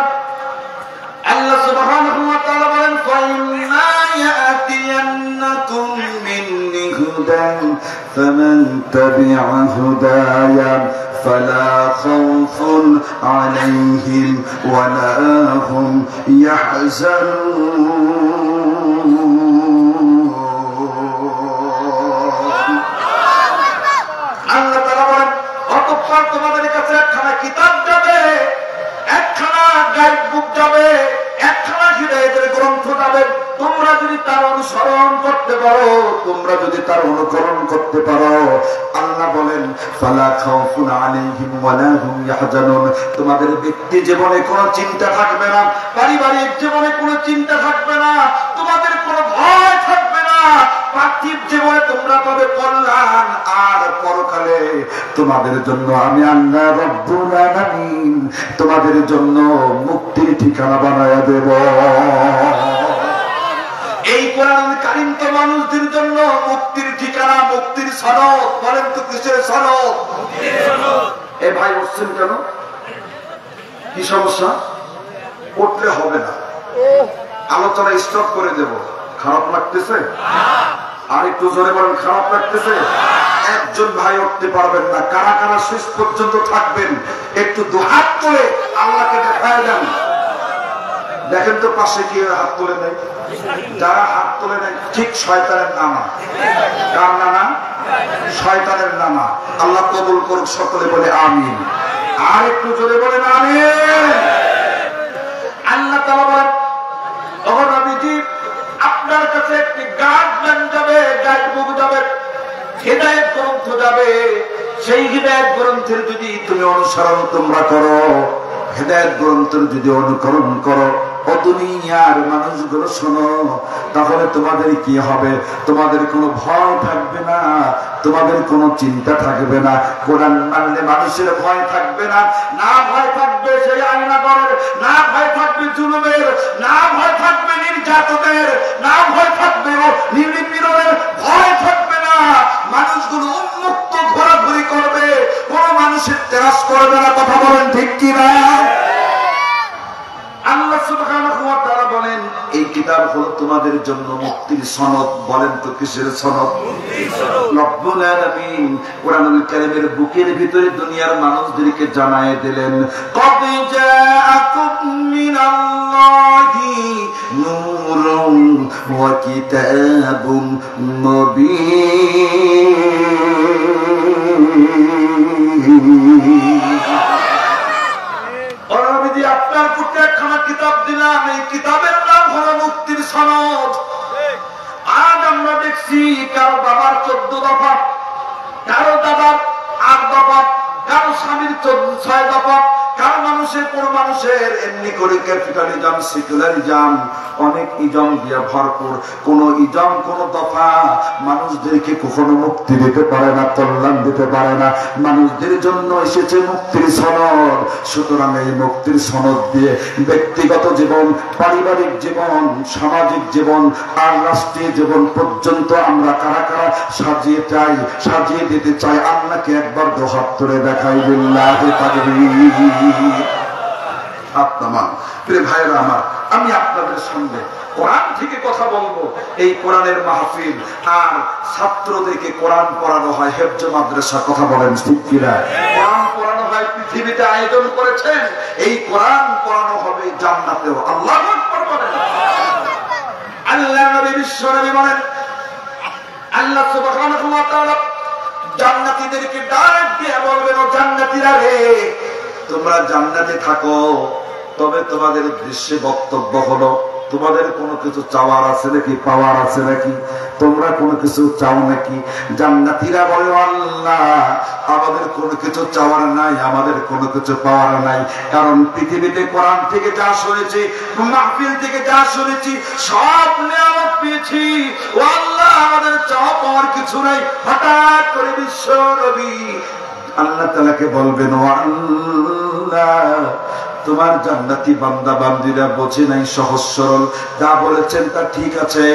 আল্লাহ সুবহানাহু ওয়া তাআলা বলেন, ফাইম্মা ইয়াতিয়ান্নাকুম মিন্নি হুদান ফামান তাবিআ হুদায়া فلا خوف عليهم ولا هم يحزنون। আল্লাহ তাআলা বলেন, অতঃপর তোমাদের কাছে একখানা কিতাব যাবে, একখানা গাইড বুক যাবে, একখানা হিদায়াতের গ্রন্থ যাবে। তোমরা যদি তার অনুসরণ করতে পারো, তোমরা যদি তার অনুকরণ করতে পারো, আল্লাহ বলেন ফালা খাউফুন আলাইহিম ওয়ালা হুম ইয়াহজানুন। তোমাদের ব্যক্তি জীবনে কোনো চিন্তা থাকবে না, পারিবারিক জীবনে কোনো চিন্তা থাকবে না, তোমাদের কোনো ভয় থাকবে না। পার্থিব জীবনে তোমরা পাবে কল্যাণ, আর পরকালে তোমাদের জন্য আমি আল্লাহ রব্বুল আলামিন তোমাদের জন্য মুক্তির ঠিকানা বানায়া দেব। এই কোরআন কারীম তো মানুষদের জন্য মুক্তির ঠিকানা, মুক্তির সনদ। বলেন তো কিসের সনদ? এ ভাই উঠছেন কেন? কি সমস্যা? উঠলে হবে না, আলোচনা স্টপ করে দেব। খারাপ লাগতেছে? আর একটু জোরে বলেন, খারাপ লাগতেছে? একজন ভাই উঠতে পারবেন না। কারা কারা শেষ পর্যন্ত থাকবেন একটু দুহাত তুলে আল্লাহকে দেখায় দেন। দেখেন তো পাশে কি হাত তুলে নেই? যারা হাত তুলে নেই ঠিক শয়তানের নামা। কার নামা? শয়তানের নামা। আল্লাহ কবুল করুক, সকলে বলে আমিন। আর একটু জোরে বলেন আমিন। আল্লাহ তাআলা বলেন, ও নবীজি, আপনার কাছে একটি গাইডলাইন যাবে, গাইড বুক যাবে, হিদায়াত গ্রন্থ যাবে। সেই হিদায়াত গ্রন্থের যদি তুমি অনুসরণ তোমরা করো, হিদায়াত গ্রন্থের যদি অনুকরণ করো, ও দুনিয়ার মানুষগুলো শোনো, তাহলে তোমাদের কি হবে? তোমাদের কোনো ভয় থাকবে না, তোমাদের কোনো চিন্তা থাকবে না। কোরআন মানলে মানুষের ভয় থাকবে না। না ভয় থাকবে সেই আইনাগরের, না ভয় থাকবে জুলুমের, না ভয় থাকবে নির্যাতনের, না ভয় থাকবে নিপীড়নের, ভয় থাকবে না। মানুষগুলো উন্মুক্ত ঘোরাঘুরি করবে, কোন মানুষের তেরাস করবে না। কথা বলেন ঠিক কিনা? আল্লাহ সুবহানাহু ওয়া তাআলা বলেন, এই কিতাব হলো তোমাদের জন্য মুক্তির সনদ। বলেন তো কিসের সনদ? মুক্তির সনদ। রব্বুল আলামিন কোরআনুল কারীমের বুকের ভিতরে দুনিয়ার মানুষদেরকে জানায় দিলেন, কদ জাআকুম মিনাল্লাহি নূরুন ওয়া কিতাবুম মুবিন। আপনার পুত্র একখানা কিতাব দিলাম, এই কিতাবের নাম হলো মুক্তির সনদ। আজ আমরা দেখছি কারো বাবার 14 দফা, কারো দাদার 8 দফা, কারো স্বামীর 6 দফা, কারো মানুষ মানুষের এমনি করে ক্যাপিটালিজম, সেকুলারিজম, অনেক ইজম দিয়ে ভরপুর। কোন ইজম, কোন দফা মানুষদেরকে কখনো মুক্তি দিতে পারে না, কল্যাণ দিতে পারে না। মানুষদের জন্য এসেছে মুক্তির সনদ। সুতরাং এই মুক্তির সনদ দিয়ে ব্যক্তিগত জীবন, পারিবারিক জীবন, সামাজিক জীবন আর রাষ্ট্রীয় জীবন পর্যন্ত আমরা কারা কারা সাজিয়ে দিতে চাই। আল্লাহকে একবার দোহাত তুলে দেখাই, বিল্লাহি তাকবীর। আপনার প্রিয় ভাইরা আমার, আমি আপনাদের সঙ্গে কোরআন থেকে কথা বলবো। এই কোরআনের মাহফিল আর ছাত্রদেরকে কোরআন পড়ানো হয় হেফজ মাদ্রাসা, কথা বলেন ঠিক কিনা? কোরআন পড়ানো হয়, পৃথিবীতে আয়োজন করেছেন, এই কোরআন পড়ানো হবে জান্নাতেও। আল্লাহু আকবার বলেন। আল্লাহ নবী, বিশ্ব নবী বলেন, আল্লাহ সুবহানাহু ওয়া তাআলা জান্নাতীদেরকে ডাক দিয়ে বলবেন, ও জান্নাতীরা রে, তোমরা জান্নাতে থাকো, তবে তোমাদের উদ্দেশ্যে বক্তব্য হলো, তোমাদের কোনো কিছু চাওয়ার আছে নাকি, পাওয়ার আছে নাকি? তোমরা কোনো কিছু চাও নাকি? জান্নাতীরা বলে, আল্লাহ আমাদের কোনো কিছু চাওয়ার নাই, আমাদের কোনো কিছু পাওয়ার নাই। কারণ পৃথিবীতে কোরআন থেকে যা শুনেছি, মাহফিল থেকে যা শুনেছি, সব নিয়ামত পেয়েছি। ও আল্লাহ, আমাদের চাওয়া পাওয়ার কিছু নাই। হঠাৎ করে বিশ্ব নবী আল্লাহ তাআলাকে বলবেন, ও আল্লাহ তোমার জান্নাতি বান্দা বান্দীরা বোঝে নাই, সহজ সরল, যা বলেছেন তা ঠিক আছে,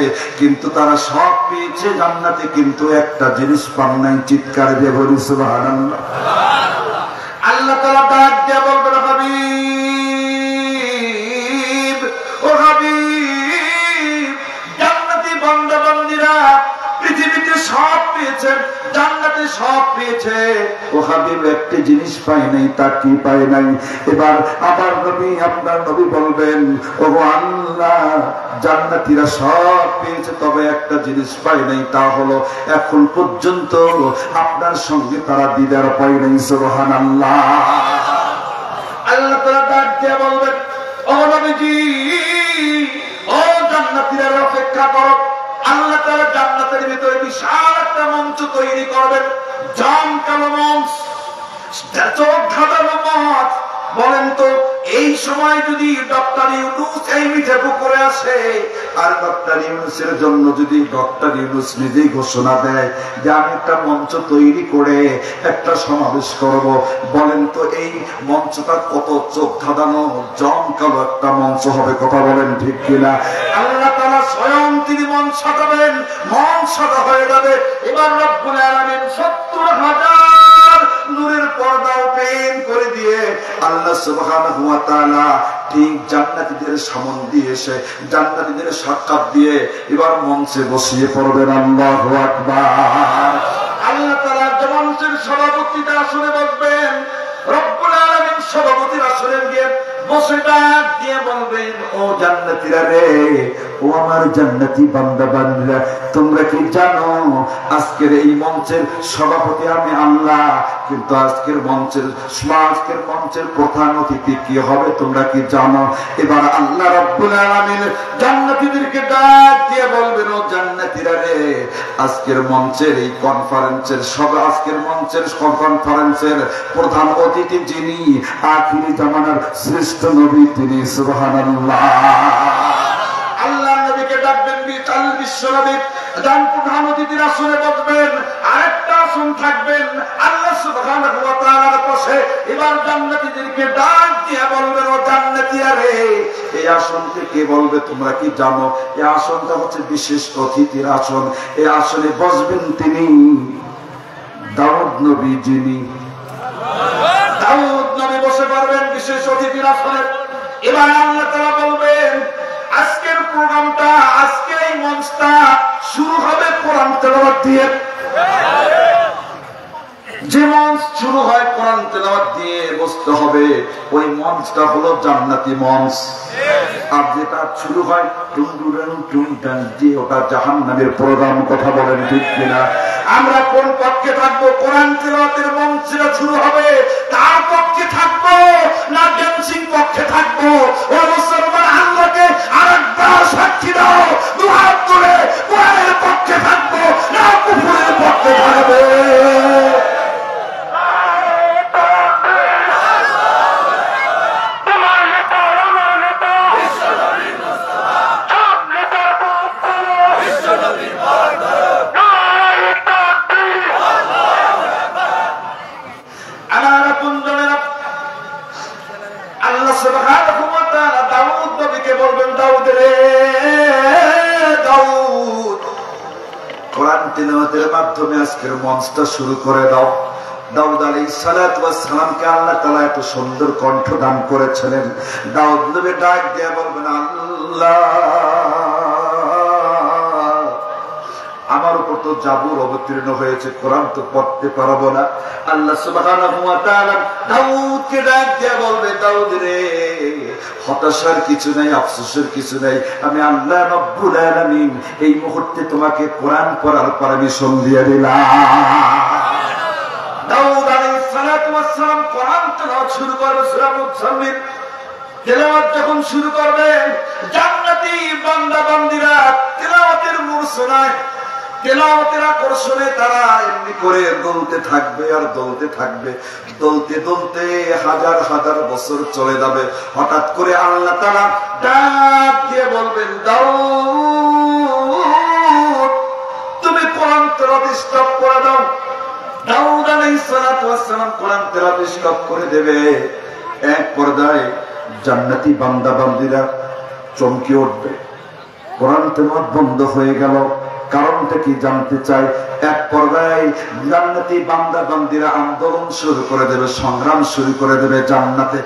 কিন্তু তারা সব পেয়েছে জান্নাতে, কিন্তু একটা জিনিস পান নাই। চিৎকার দিয়ে বলি সুবহানাল্লাহ। আল্লাহ তাআলা ডাক দিয়ে বলবেন, হাবিব, ও হাবিব, জান্নাতি বান্দা বান্দীরা পৃথিবীতে সব পেয়েছে, জান্নাতে সব পেয়েছে, ও হাবিব একটি জিনিস পাই নাই। তা কি পাই নাই? এবার আবার নবী, আপনার নবী বলবেন, ও আল্লাহ জান্নাতীরা সব পেয়েছে, তবে একটা জিনিস পাই নাই, তা হলো এখন পর্যন্ত আপনার সঙ্গে তারা দিদার পাই নাই। সুবহানাল্লাহ। আল্লাহ তাআলা ডাক দিয়ে বলবেন, ও নবীজি, ও জান্নাতীরা অপেক্ষা করো। আল্লাহ তাআলা জান্নাতের ভিতরে বিশাল একটা মঞ্চ তৈরি করবেন, জমকালো মঞ্চ, চোখ ধাঁধানো মঞ্চ। বলেন তো, এই সময় যদি ডক্টর ইউনূস এই মিঠে পুকুরে আসে, আর ডক্টর ইউনূসের জন্য যদি ডক্টর ইউনূস নিজেই ঘোষণা দেয় যে আমি একটা মঞ্চ তৈরি করে একটা সমাবেশ করব, বলেন তো এই মঞ্চটা কত চোখ ধাঁধানো জমকালো একটা মঞ্চ হবে, কথা বলেন ঠিক কিনা? আল্লাহ তাআলা স্বয়ং তিনি মঞ্চ সাজাবেন, মঞ্চ সাজা হয়ে যাবে। এবার রব্বুল আলামিন ৭০,০০০ নূরের পর্দা ওপেন করে দিয়ে আল্লাহ সুবহানাহু ওয়া তাআলা ঠিক জান্নাতীদের সামনে দিয়ে এসে জান্নাতীদের সাক্ষাৎ দিয়ে এবার মঞ্চে বসিয়ে পড়বেন। আল্লাহু আকবার। আল্লাহ তাআলা মঞ্চের সভাপতির আসনে বসবেন, রব্বুল আলামিন সভাপতির আসনে গিয়ে বসে ডাক দিয়ে বলবেন, ও জান্নাতীরা রে, ও আমার জান্নাতি বান্দা বান্দীরা, তোমরা কি জানো আজকের এই মঞ্চের সভাপতি আমি আল্লাহ, কিন্তু আজকের মঞ্চের প্রধান অতিথি কি হবে তোমরা কি জানো? এবার আল্লাহ রাব্বুল আলামিন জান্নাতীদেরকে ডাক দিয়ে বলবেন, ও জান্নাতীরা রে, আজকের মঞ্চের এই কনফারেন্সের প্রধান অতিথি যিনি, আখিরি জামানার শ্রেষ্ঠ নবী তিনি। সুবহানাল্লাহ। আল্লাহ নবীকে ডাকবেন, বিশ্ব নবী প্রধান অতিথির আসনে বসবেন, আরেকটা আসন থাকবেন আল্লাহ সুবহানাহু ওয়া তাআলার পাশে। এবার জান্নাতীদেরকে ডাক দিয়ে বলবেন, ও জান্নাতীরা রে, এই আসনকে কে বলবে তোমরা কি জানো? এই আসনটা হচ্ছে বিশেষ অতিথির আসন। এই আসনে বসবেন তিনি দাউদ নবী, যিনি দাউদ নবী বসে পারবেন বিশেষ অতিথির আসনে। এবার আল্লাহ তাআলা বলবেন, আজকের প্রোগ্রামটা, আজকের এই মঞ্চটা শুরু হবে কোরআন তেলাওয়াত দিয়ে। যে মঞ্চ শুরু হয় কোরআন তেলাওয়াত দিয়ে বসতে হবে, ওই মঞ্চটা হলো জান্নাতি মঞ্চ। আর যেটা শুরু হয় টুনটুন টুনটান দিয়ে, ওটা জাহান্নামের প্রোগ্রাম। কথা বলেন ঠিক কিনা? আমরা কোন পক্ষে থাকবো? কোরআন তেলাওয়াতের মঞ্চটা শুরু হবে তার পক্ষে থাকবো না ড্যান্সিং পক্ষে থাকবো? ও মুসলমান, আল্লাহকে আরেকবার সাক্ষী দাও, দুহাত তুলে কোরআনের পক্ষে থাকবো না কুফরের পক্ষে থাকবে? সুন্নতের মাধ্যমে আজকের মঞ্চটা শুরু করে দাও। দাউদ আলাইহিস সালাতু ওয়াস সালামকে আল্লাহ তাআলা এত সুন্দর কণ্ঠ দান করেছিলেন। দাউদ নবী ডাক দিয়ে বলবেন, আল্লাহ আমার উপর তো জাবুর অবতীর্ণ হয়েছে, কোরআন তো পড়তে পারবো না। আল্লাহ সুবহানাহু ওয়া তাআলা দাউদকে ডাক দিয়ে বলবে, দাউদ রে, হতাশার কিছু নাই, আফসোসের কিছু নাই। আমি আল্লাহ রাব্বুল আলামিন এই মুহূর্তে তোমাকে কোরআন পড়ার পারমিশন দিয়ে দিলাম। দাউদ আলাইহিস সালাতু ওয়াস সালাম কোরআন তেলাওয়াত শুরু করবে। সূরা মুজাম্মিল তেলাওয়াত যখন শুরু করবে, জান্নাতি বান্দা বান্দীরা তেলাওয়াতের মূর্ছনায়, তেলাওয়াতের আকর্ষণে তারা এমনি করে দৌড়তে থাকবে আর দৌড়তে থাকবে। দৌড়তে দৌড়তে হাজার হাজার বছর চলে যাবে। হঠাৎ করে আল্লাহ তাআলা ডাক দিয়ে বলবেন, দাউদ তুমি কোরআন তেলাওয়াত স্টপ করে দাও। দাউদ আলাইহিস সালাতু ওয়াস সালাম কোরআন তেলাওয়াত স্টপ করে দেবে। এক পর্যায়ে জান্নাতি বান্দা বান্দীরা চমকে উঠবে। কোরআন তেলাওয়াত বন্ধ হয়ে গেল, কারণটা কি জানতে চাই। এক পর্যায়ে জান্নাতি বান্দা বান্দীরা আন্দোলন শুরু করে দেবে, সংগ্রাম শুরু করে দেবে জান্নাতে।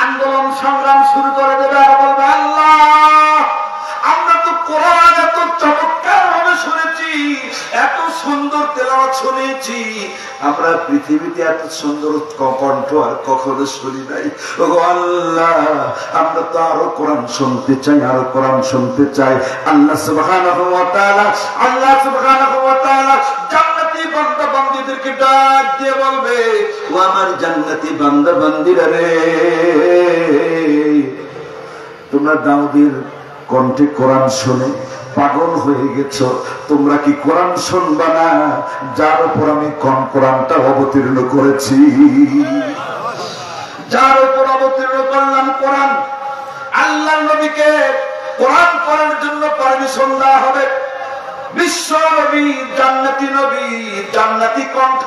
আন্দোলন সংগ্রাম শুরু করে দেবে আর বলবে, আল্লাহ আমরা তো কোরআন এত চমৎকার ভাবে শুনেছি, এত সুন্দর তেলাওয়াত শুনেছি, আমরা পৃথিবীতে এত সুন্দর কণ্ঠ আর কখনো শুনি নাই। ওগো আল্লাহ, আমরা তো আরো কোরআন শুনতে চাই, আরো কোরআন শুনতে চাই। আল্লাহ সুবহানাহু ওয়া তাআলা জান্নাতি বান্দা বান্দীদেরকে ডাক দিয়ে বলবে, ও আমার জান্নাতি বান্দা বান্দীরা রে, তোমরা দাউদের কণ্ঠে কোরআন শুনে পাগল হয়ে গেছ, তোমরা কি কোরআন শুনবা না যার উপর আমি কোরআনটা অবতীর্ণ করেছি, যার উপর অবতীর্ণ করলাম কোরআন। আল্লাহর নবীকে কোরআন পড়ার জন্য পারমিশন দেওয়া হবে। বিশ্ব নবী, জান্নাতি নবী, জান্নাতি কণ্ঠ,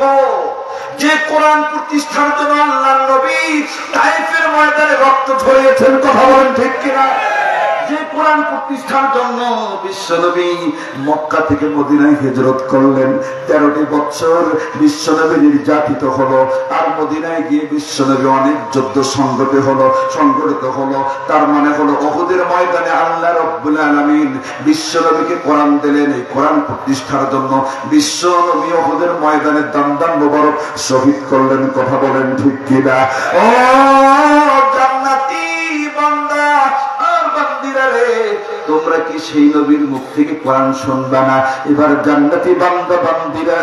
যে কোরআন প্রতিষ্ঠার জন্য আল্লাহর নবী তায়েফের ময়দানে রক্ত ঝরিয়েছেন, কথা বলেন ঠিক কিনা? যে কোরআন প্রতিষ্ঠার জন্য বিশ্বনবী মক্কা থেকে মদিনায় হিজরত করলেন, 13টি বছর বিশ্বনবী নির্যাতিত হলো, আর মদিনায় গিয়ে বিশ্বনবী অনেক যুদ্ধ সংগঠিত হলো। তার মানে হলো উহুদের ময়দানে আল্লাহ রাব্বুল আলামিন বিশ্বনবীকে কোরআন দিলেন এই কোরআন প্রতিষ্ঠার জন্য। বিশ্বনবী উহুদের ময়দানে দাম মোবারক শহীদ করলেন, কথা বলেন ঠিক কিনা? ও জান্নাতি বান্দা তোমরা কি সেই নবীর মুখ থেকে কোরআন শুনবা না? এবার জান্নাতি বান্দা বান্দীরা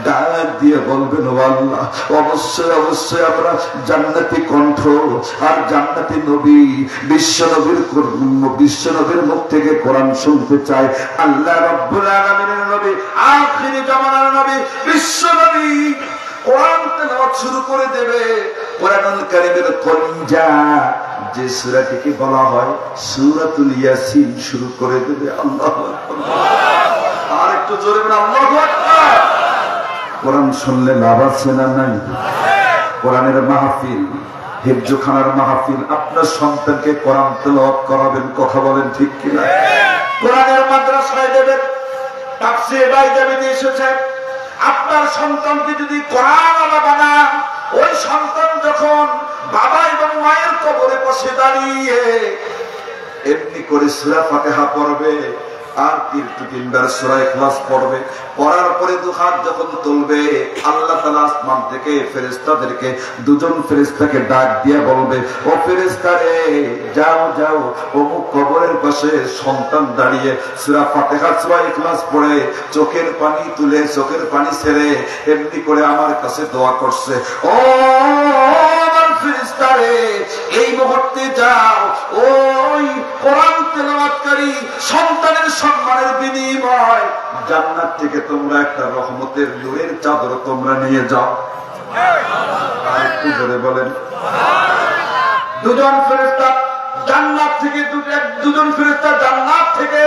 ডাক দিয়ে বলবেন, ও আল্লাহ, অবশ্যই অবশ্যই আমরা জান্নাতি কণ্ঠ আর জান্নাতি নবী বিশ্বনবীর মুখ থেকে কোরআন শুনতে চাই। আল্লাহ রাব্বুল আলামিনের নবী, আখিরি জামানার নবী বিশ্বনবী কোরআন তেলাওয়াত শুরু করে দেবে। কোরআনুল কারীমের কলিজা যে সূরাটিকে বলা হয় সূরাতুল ইয়াসিন শুরু করে দেবে। আল্লাহু আকবার, আর একটু জোরে বলেন আল্লাহু আকবার। কোরআন শুনলে লাভ আছে না নাই? কোরআনের মাহফিল, হিফজখানার মাহফিল, আপনার সন্তানকে কোরআন তেলাওয়াত করাবেন, কথা বলেন ঠিক কিনা? কোরআনের মাদ্রাসায় দেবেন। তাফসীর বাইজাবিতে এসেছে, আপনার সন্তানকে যদি কোরআন ওয়ালা বানান, ওই সন্তান যখন বাবা এবং মায়ের কবরে পাশে দাঁড়িয়ে এমনি করে সূরা ফাতিহা পড়বে আর 3বার সূরা ইখলাস পড়বে, পড়ার পরে দু হাত যখন তুলবে, আল্লাহ তাআলা আসমান থেকে ফেরেশতাদেরকে, দুজন ফেরেশতাকে ডাক দিয়ে বলবে, ও ফেরেশতারে যাও যাও, অমুক কবরের পাশে সন্তান দাঁড়িয়ে সূরা ফাতিহা সূরা ইখলাস পড়ে চোখের পানি তুলে, চোখের পানি ছেড়ে এমনি করে আমার কাছে দোয়া করছে। ও ফেরেশতারে, এই মুহূর্তে যাও, ওই কোরআন তেলাওয়াতকারী সন্তানের সম্মানের বিনিময় জান্নাত থেকে তোমরা একটা রহমতের নূরের চাদর তোমরা নিয়ে যাও। আর একটু জোরে বলেন। দুজন ফেরেশতা জান্নাত থেকে, দুজন ফেরেশতা জান্নাত থেকে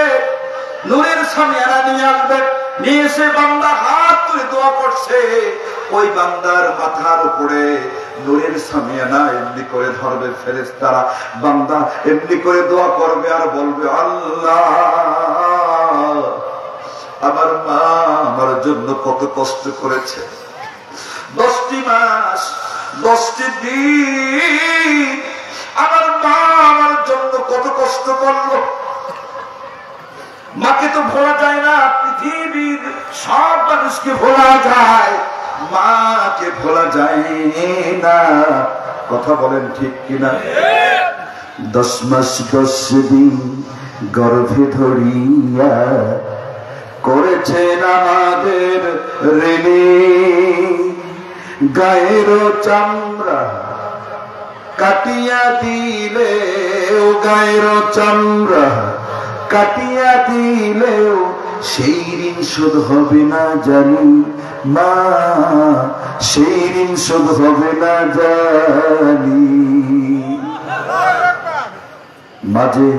নূরের সামিয়ানা নিয়ে আসবে। নিয়ে এসে বান্দা হাত তুলে দোয়া করছে, ওই বান্দার মাথার উপরে নূরের সামিয়ানা এমনি করে ধরবে ফেরেশতারা। বান্দা এমনি করে দোয়া করবে আর বলবে, আল্লাহ আমার মা আমার জন্য কত কষ্ট করেছে। 10টি মাস 10টি দিন আমার মা আমার জন্য কত কষ্ট করলো। মাকে তো ভোলা যায় না, পৃথিবীর সব মানুষকে ভোলা যায়, মাকে ভোলা যায় না। কথা বলেন ঠিক কিনা? 10 মাস 10 দিন গর্ভে ধরিয়া করেছেন আমাদের ঋণী। গায়ের চামড়া কাটিয়া দিলেও, গায়ের চামড়া কাটিয়া দিলেও সেই ঋণ শোধ হবে না জানি মা, সেই ঋণ শোধ হবে না জানি। মাঝে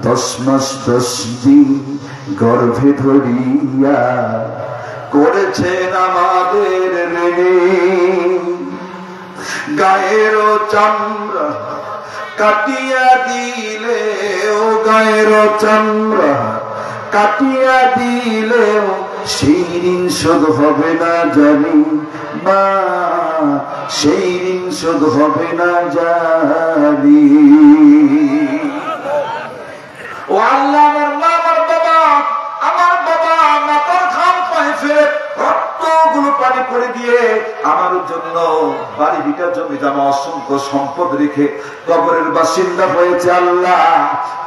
10 মাস 10 দিন গর্ভে ধরিয়া করেছেন আমাদের ঋণী। গায়ের চামড়া কাটিয়া দিলেও, গায়ের চামড়া কাটিয়া দিলেও সেই ঋণ শোধ হবে না জানি মা, সেই ঋণ শোধ হবে না জানি। ও আল্লাহ, আমার মা আমার বাবা মাথার ঘাম পায়ে ফেলে রক্তগুলো পানি করে দিয়ে আমার জন্য বাড়ি ভিটা জমি জামা অসংখ্য সম্পদ রেখে কবরের বাসিন্দা হয়েছে। আল্লাহ,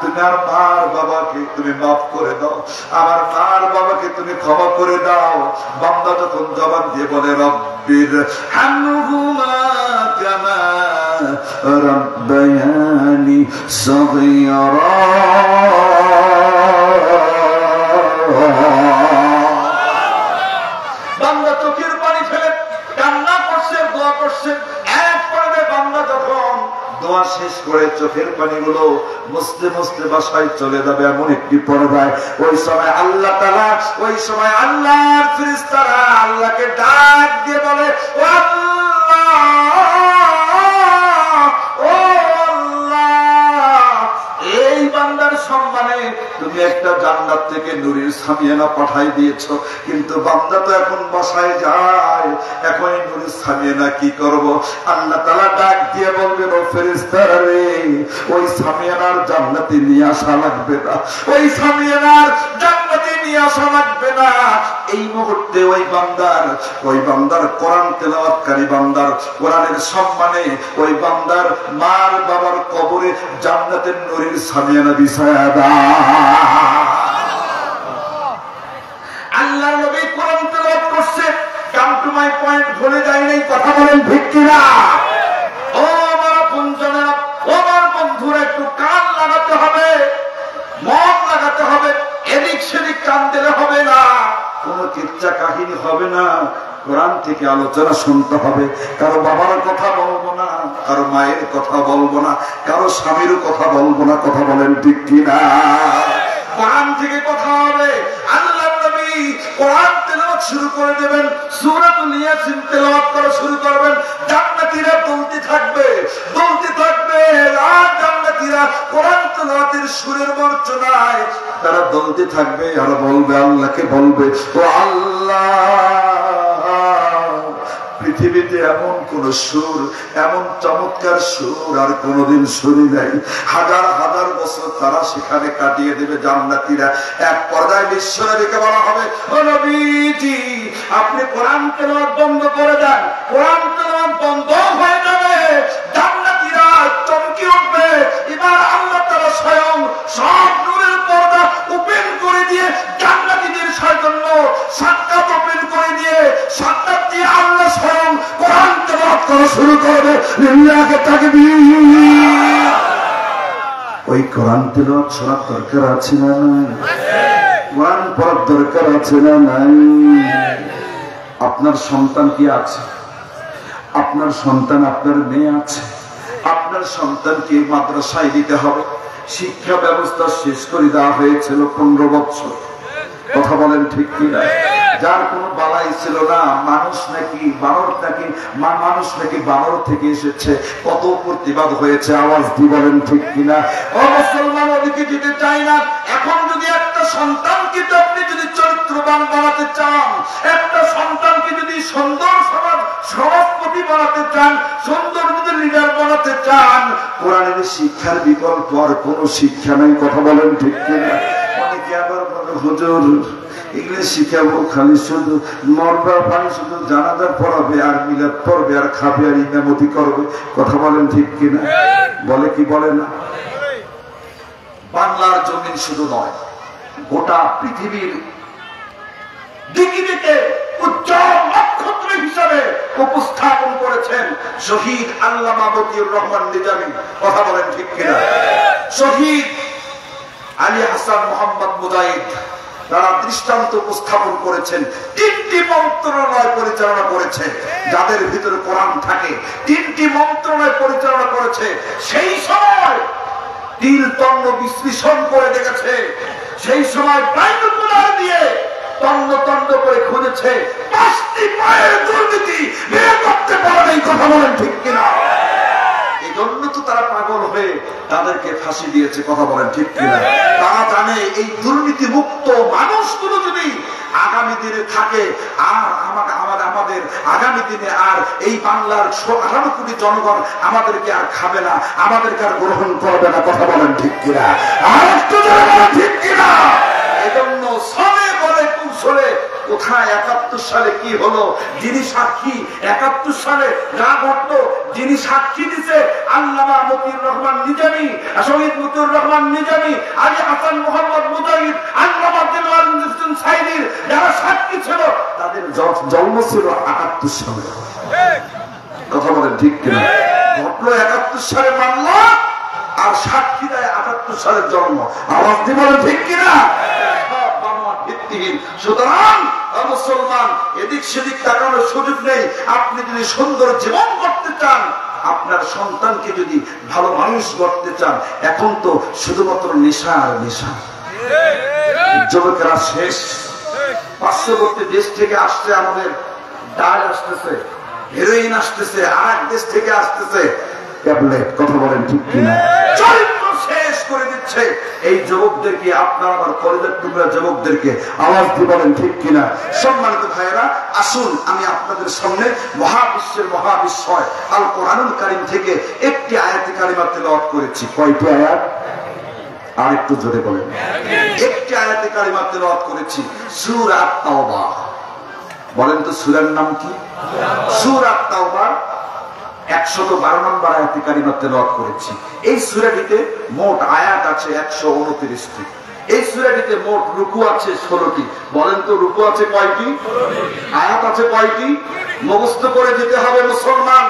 তুমি আর মার বাবাকে তুমি মাফ করে দাও, আমার মার বাবাকে তুমি ক্ষমা করে দাও। বান্দা যখন জবান দিয়ে বলে রব্বির হামহুমা কামা রাব্বায়ানি সগীরা, বান্দা চোখের পানি ফেলে কান্না করছে, দোয়া করছে। এক পর্যায়ে বান্দা যখন দোয়া শেষ করে চোখের পানিগুলো মুছতে মুছতে বাসায় চলে যাবে এমন একটি পর্যায়ে, ওই সময় আল্লাহ তাআলা, ওই সময় আল্লাহর ফেরেশতারা আল্লাহকে ডাক দিয়ে বলে, ও এই বান্দার সম্মানে তুমি একটা জান্নাত থেকে নূরের সামিয়ানা পাঠাই দিয়েছো, কিন্তু বান্দা তো এখন বাসায় যায়, এখন এই নূরের সামিয়ানা কি করব? আল্লাহ তাআলা ডাক দিয়ে বলবেন, ও ফেরেশতারা রে, ওই সামিয়ানার জান্নাতে নিয়ে আসা লাগবে না, ওই সামিয়ানার জান্নাতে নিয়ে আসা লাগবে না। এই মুহূর্তে ওই বান্দার কোরআন তেলাওয়াতকারী বান্দার কোরআনের সম্মানে ওই বান্দার মার বাবার কবরে জান্নাতের নূরের সামিয়ানা বিছায়া দাও। আল্লাহর নবী কোরআন তেলাওয়াত করছে, কাম টু মাই পয়েন্ট, ভুলে যায় নাই। কথা বলেন ঠিক কিনা? ও আমার আপনজনেরা, ও আমার বন্ধুরা, একটু কান লাগাতে হবে, মন লাগাতে হবে, এদিক সেদিক কান দিলে হবে না, কোন কিচ্ছা কাহিনী হবে না, কোরআন থেকে আলোচনা শুনতে হবে। কারো বাবার কথা বলবো না, কারো মায়ের কথা বলবো না, কারো স্বামীর কথা বলবো না। কথা বলেন ঠিক কিনা? কোরআন থেকে কথা হবে। আল্লাহর নবী কোরআন তেলাওয়াত শুরু করে দেবেন, সূরাতুল ইয়াসিন তেলাওয়াত করা শুরু করবেন, জান্নাতীরা বলতে থাকবে, বলতে থাকবে, আর জান্নাতীরা কোরআন তেলাওয়াতের সুরের মর্যাদায় তারা বলতে থাকবে আর বলবে, আল্লাহকে বলবে, ও আল্লাহ, পৃথিবীতে এমন কোন সুর, এমন চমৎকার সুর আর কোনদিন শুনি নাই। হাজার হাজার বছর তারা সেখানে কাটিয়ে দেবে জান্নাতীরা। এক পর্যায়ে বিশ্বনবীকে বলা হবে, ও নবীজি, আপনি কোরআন তেলাওয়াত বন্ধ করে দেন। কোরআন তেলাওয়াত বন্ধ হয়ে যাবে, জান্নাতীরা চমকে উঠবে। এবার আল্লাহ তাআলা স্বয়ং সব নূরের পর্দা ওপেন করে দিয়ে জান্নাতীদের জন্য সাক্ষাৎ ওপেন করে দিয়ে সাক্ষাৎ দিয়ে আল্লাহ স্বয়ং কোরআন তেলাওয়াত করা শুরু করবে। লিল্লাহি তাকবীর। ওই কোরআন তেলাওয়াত শোনার দরকার আছে না নাই? কোরআন পড়ার দরকার আছে না নাই? আপনার সন্তান কি আছে? আপনার সন্তান, আপনার মেয়ে আছে, আপনার সন্তানকে মাদ্রাসায় দিতে হবে। শিক্ষা ব্যবস্থা শেষ করে দেওয়া হয়েছিল 15 বছর। কথা বলেন ঠিক কিনা? যার কোনো বালাই ছিল না, মানুষ নাকি বানর থেকে এসেছে, কত প্রতিবাদ হয়েছে, আওয়াজ দিয়ে বলেন ঠিক কিনা? ও মুসলমান, ওদিকে যেতে চাই না। এখন যদি একটা সন্তানকে আপনি যদি চরিত্র মেহরবান বানাতে চান, একটা সন্তানকে যদি সুন্দর সমাজপতি বানাতে চান, সুন্দর যদি লিডার বানাতে চান, কোরআনের শিক্ষার বিকল্প আর কোন শিক্ষা নাই। কথা বলেন ঠিক কিনা? অনেকে আবার বলে হুজুর এগুলো শিখাবো খালি শুধু মরবা পানি, শুধু জানাজা পড়াবে আর মিলাদ পড়বে আর খাবে আর ইমামতি করবে। কথা বলেন ঠিক কিনা? বলে কি বলে না? বাংলার জমিন শুধু নয়, গোটা পৃথিবীর দিকে দিকে উজ্জ্বল নক্ষত্র হিসাবে উপস্থাপন করেছেন শহীদ আল্লামা মতিউর রহমান নিজামী। কথা বলেন ঠিক কিনা? শহীদ আলী হাসান মোহাম্মদ মুজাহিদ, তারা দৃষ্টান্ত উপস্থাপন করেছেন। 3টি মন্ত্রণালয় পরিচালনা করেছে, যাদের ভিতরে কোরআন থাকে। 3টি মন্ত্রণালয় পরিচালনা করেছে। সেই সময় তিল তন্ন বিশ্লেষণ করে দেখেছে, সেই সময় বাইতুল্লাহ দিয়ে তন্ন তন্ন করে খুঁজেছে, 5টি পায়ের দুর্নীতি বের করতে পারে নাই। কথা বলেন ঠিক কিনা? এই জন্য তো তারা পাগল হয়ে তাদেরকে ফাঁসি দিয়েছে। কথা বলেন ঠিক কিনা? তারা জানে এই দুর্নীতি মুক্ত মানুষগুলো যদি আগামী দিনে থাকে, আর আমাদের আগামী দিনে আর এই বাংলার 18 কোটি জনগণ আমাদেরকে আর খাবে না, আমাদেরকে আর গ্রহণ করবে না। কথা বলেন ঠিক কিনা? আর একটু ঠিক কিনা? এজন্য সবে বলে কৌশলে কোথায় 71 সালে কি হলো, যিনি সাক্ষী 71 সালে যা ঘটলো, যিনি সাক্ষী দিছে আল্লামা মতিউর রহমান নিজামী, শহীদ মতিউর রহমান নিজামী, আলী হাসান মোহাম্মদ মুজাহিদ, আল্লামা দেলোয়ার হোসেন সাইদির যারা সাক্ষী ছিল, তাদের জন্ম ছিল 71 সালে। কথা বলেন ঠিক কিনা? ঘটলো 71 সালে মামলা, আর সাক্ষী দেয় 78 সালের জন্ম। আওয়াজ দিয়ে বলেন ঠিক কিনা? সুতরাং মুসলমান এদিক সেদিক তাকানোর সুযোগ নেই। আপনি যদি সুন্দর জীবন করতে চান, আপনার সন্তানকে যদি ভালো মানুষ করতে চান, এখন তো শুধুমাত্র নেশা আর নেশা। যুবকেরা শেষ। পার্শ্ববর্তী দেশ থেকে আসছে আমাদের ডাল আসতেছে, হেরোইন আসতেছে, আর এক দেশ থেকে আসতেছে ট্যাবলেট। কথা বলেন ঠিক কিনা? চরিত্র শেষ করে দিচ্ছে এই যুবকদেরকে, আপনার আমার কলেজের টুকরা যুবকদেরকে। আওয়াজ দিয়ে বলেন ঠিক কিনা? সম্মানিত ভাইয়েরা, আসুন আমি আপনাদের সামনে মহাবিশ্বের মহাবিস্ময় আল কোরআনুল কারীম থেকে একটি আয়াতে কারিমা তেলাওয়াত করেছি। কয়টি আয়াত? আর একটু জোরে বলেন। একটি আয়াতে কারিমা তেলাওয়াত করেছি, সূরা তাওবা। বলেন তো সূরার নাম কি? সূরা তাওবা 112 নম্বর আয়াতে কারিমা তেলাওয়াত করেছি। এই সূরাটিতে মোট আয়াত আছে 129টি। এই সূরাটিতে মোট রুকু আছে 16টি। বলেন তো রুকু আছে কয়টি? আয়াত আছে কয়টি? মুখস্থ করে যেতে হবে মুসলমান।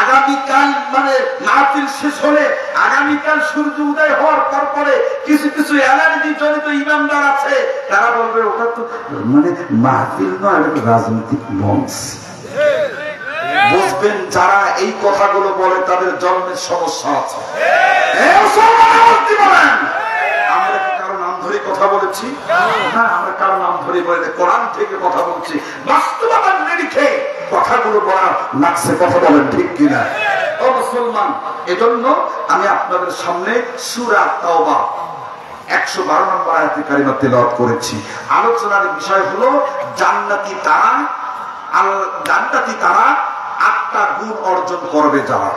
আগামীকাল মানে মাহফিল শেষ হলে, আগামীকাল সূর্য উদয় হওয়ার পরে কিছু কিছু অ্যালার্জি জনিত ইমামদার আছে, তারা বলবে ওটা তো মানে মাহফিল নয়, রাজনৈতিক মঞ্চ। বুঝবেন যারা এই কথাগুলো বলে তাদের জন্মের সমস্যা আছে। আমরা কি কারো নাম ধরে কথা বলেছি? না, আমরা কারো নাম ধরে বলে কোরআন থেকে কথা বলছি, বাস্তবতার নিরিখে কথাগুলো বলা লাগছে। কথা বলেন ঠিক কিনা? ও মুসলমান, এজন্য আমি আপনাদের সামনে সূরা তাওবা 112 নম্বর আয়াতে কারিমা তেলাওয়াত করেছি। আলোচনার বিষয় হলো জান্নাতি তারা। জান্নাতি তারা 8টা গুণ অর্জন করবে যারা।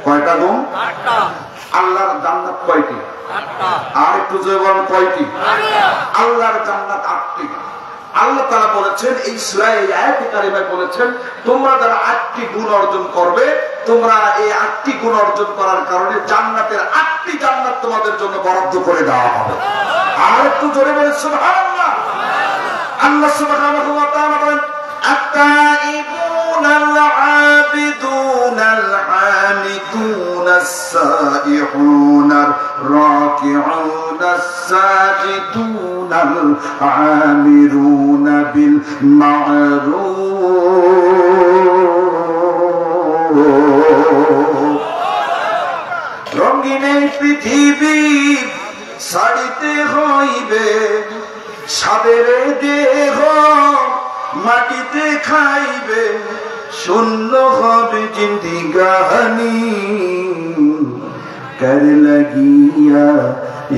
কয়টা গুণ? 8টা। আল্লাহর জান্নাত কয়টি? 8টা। আর একটু জোরে বলেন কয়টি? 8টা। আল্লাহর জান্নাত 8টি। আল্লাহ তাআলা বলেছেন এই সূরায়, এই আয়াতে কারিমায় বলেছেন, তোমরা যারা 8টি গুণ অর্জন করবে, তোমরা এই 8টি গুণ অর্জন করার কারণে জান্নাতের 8টি জান্নাত তোমাদের জন্য বরাদ্দ করে দেওয়া হবে। আর একটু জোরে বলেন সুবহানাল্লাহ। আল্লাহ সুবহানাহু ওয়া তাআলা বলেন, التائبون العابدون الحامدون السائحون الراكعون الساجدون العامرون بالمعروف। রঙিন এই পৃথিবী ছাড়িতে হইবে, সাদের দেহ মাটিতে খাইবে, শূন্য হবে জিন্দিগানি। কর লাগিয়া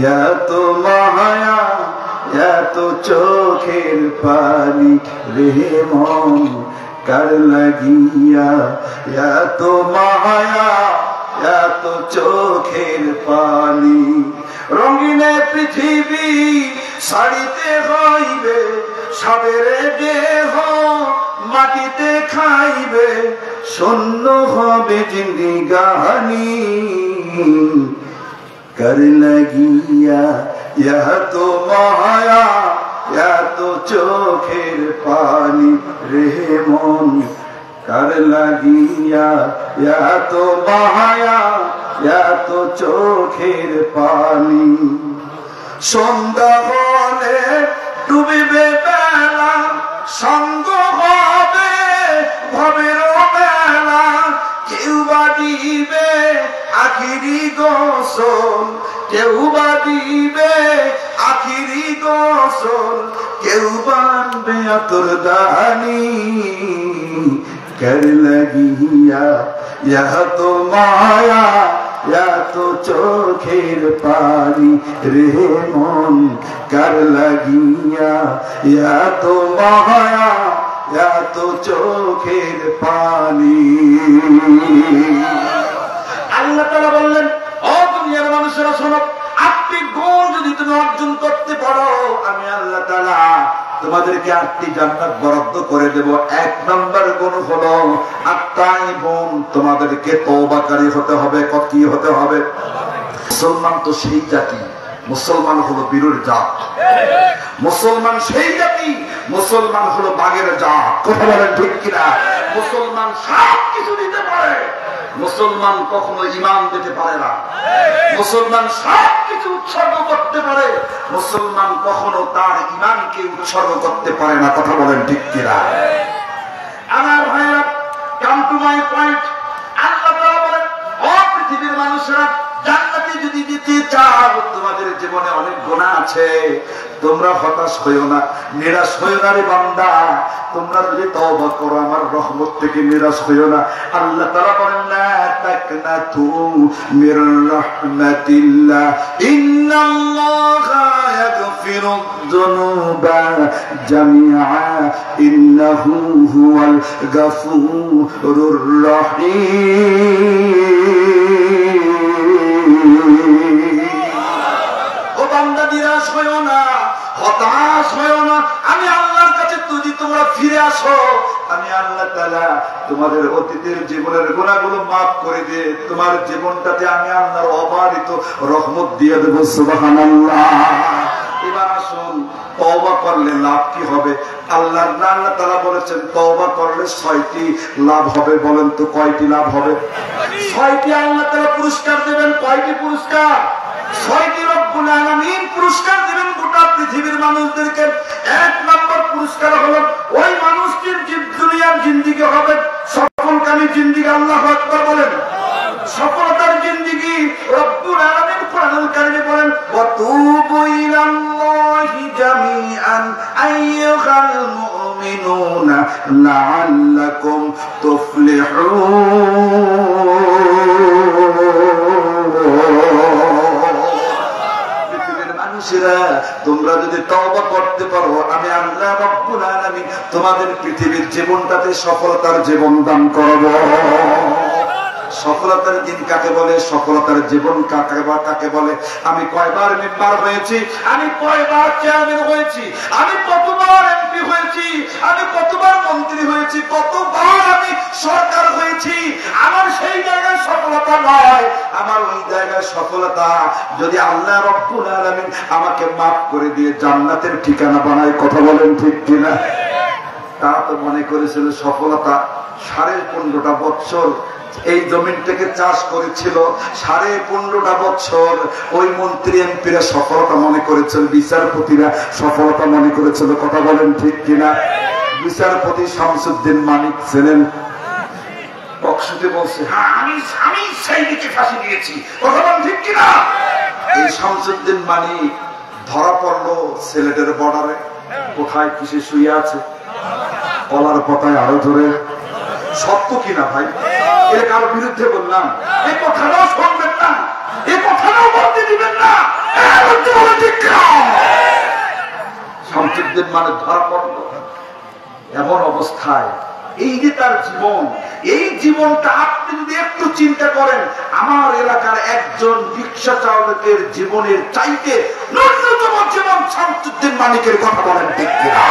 ইয়া তো মায়া এত চোখের পানি রে মন কার লাগিয়া, এত মায়া এত চোখের পানি। রঙিনে পৃথিবী ছাড়িতে হইবে, সাদের দেহ মাটিতে খাইবে, শূন্য হবে জিন্দিগানি কার লাগিয়া, এত মায়া এত চোখের পানি রে মন কার লাগিয়া, এত মায়া এত চোখের পানি। সন্ধ্যা হলে ডুবিবে বেলা, সঙ্গ হবে ভবের বেলা, কেউ বা দিবে আখিরি গোসল, কেউ বা দিবে আখিরি গোসল, কেউ বানবে আতর দানি কার লাগিয়া, এত মায়া এত চোখের পানি রে মন কার লাগিয়া, এত মায়া এত চোখের পানি। আল্লাহ তাআলা বললেন, ও দুনিয়ার মানুষেরা শোনো, আটটি গুণ যদি তুমি অর্জন করতে পারো, আমি আল্লাহ তাআলা তোমাদেরকে 8টি জান্নাত বরাদ্দ করে দেব। 1 নম্বর গুণ হলো আত্তাইবুন, তোমাদেরকে তওবাকারী হতে হবে। কি হতে হবে? মুসলমান তো সেই জাতি, মুসলমান হলো বীরের জাত, মুসলমান সেই জাতি, মুসলমান হলো বাঘের জাত। কথা বলেন ঠিক কিনা? মুসলমান সব কিছু দিতে পারে, মুসলমান কখনো ঈমান দিতে পারে না। মুসলমান সব কিছু উৎসর্গ করতে পারে, মুসলমান কখনো তার ঈমানকে উৎসর্গ করতে পারে না। কথা বলেন ঠিক কিনা? আমার ভাইরা, কাম টু মাই পয়েন্ট। আল্লাহ তাআলা বলেন, ও পৃথিবীর মানুষেরা, জান্নাতে যদি যেতে চাও, তোমাদের জীবনে অনেক গুনাহ আছে, তোমরা হতাশ হইও না, নিরাশ হইও না রে বান্দা। তোমরা যদি তওবা করো, আমার রহমত থেকে নিরাশ হইও না। আল্লাহ তাআলা বলেন, লা তাকনাতু মির রাহমাতিল্লাহ, ইন্নাল্লাহা ইয়াগফিরুয যুনুবা জামিআ, ইন্নাহু হুয়াল গাফুরুর রহিম। ও বান্দা, নিরাশ হইও না, হতাশ হইও না। আমি আল্লাহর কাছে যদি তোমরা ফিরে আসো, আমি আল্লাহ তাআলা তোমাদের অতীতের জীবনের গুনাহগুলো মাফ করে দিয়ে তোমার জীবনটাতে আমি আল্লাহর অবারিত রহমত দিয়ে দেব। সুবহানাল্লাহ। এবার আসুন, তওবা করলে লাভ কি হবে? আল্লাহ তাআলা বলেছেন, তওবা করলে 6টি লাভ হবে। বলেন তো কয়টি লাভ হবে? 6টি আল্লাহ তাআলা পুরস্কার দেবেন। কয়টি পুরস্কার? 6টি রব্বুল আলামিন পুরস্কার দিবেন গোটা পৃথিবীর মানুষদেরকে। 1 নম্বর পুরস্কার হলো, ওই মানুষটির দুনিয়ার জিন্দেগি হবে সফলকামী জিন্দেগি। আল্লাহু আকবার বলেন। সফলতার জিন্দেগি রব্বুল আলামিন কোরআনুল কারীমে বলেন, ওয়া তুবু ইলাল্লাহি জামিআন আইয়ুহাল মুমিনুনা লাআল্লাকুম তুফলিহুন। তোমরা যদি তওবা করতে পারো, আমি আল্লাহ রাব্বুল আলামিন তোমাদের পৃথিবীর জীবনটাতে সফলতার জীবন দান করব। সফলতার দিন কাকে বলে? সফলতার জীবন কাকে বলে? আমি কয়বার মেম্বার হয়েছি, আমি কয়বার চেয়ারম্যান হয়েছি, আমি কতবার এমপি হয়েছি, আমি কতবার মন্ত্রী হয়েছি, কতবার আমি সরকার হয়েছি। আমার সেই জায়গায় সফলতা নয়, আমার ওই জায়গায় সফলতা যদি আল্লাহ রাব্বুল আলামিন আমাকে মাফ করে দিয়ে জান্নাতের ঠিকানা বানায়। কথা বলেন ঠিক কিনা? তারা তো মনে করেছিল সফলতা 15.5 বছর এই জমিনটাকে চাষ করেছিল, 15.5 বছর ওই মন্ত্রী এমপিরা সফলতা মনে করেছিল, বিচারপতিরা সফলতা মনে করেছিল। কথা বলেন ঠিক কিনা? বিচারপতি শামসুদ্দিন মানিক ছিলেন, বক্সিতে বলছে, হ্যাঁ আমি সেইদিকে ফাঁসি দিয়েছি। কথা বলেন ঠিক কিনা? এই শামসুদ্দিন মানিক ধরা পড়লো সিলেটের বর্ডারে। কোথায় কিসে শুয়ে আছে? কলার পাতায় আরো ধরে। সত্য কিনা ভাই? এটা কারো বিরুদ্ধে বললাম? এই কথাটাও শুনবেন না, এই কথাটাও বলতে দিবেন না। মানুষ ধরা পড়ল। এমন অবস্থায় এই যে তার জীবন, এই জীবনটা আপনি যদি একটু চিন্তা করেন, আমার এলাকার একজন রিক্সা চালকের জীবনের চাইতে ন্যূনতম জীবন শামসুদ্দিন মানিকের কথা বলেন ঠিক কিনা?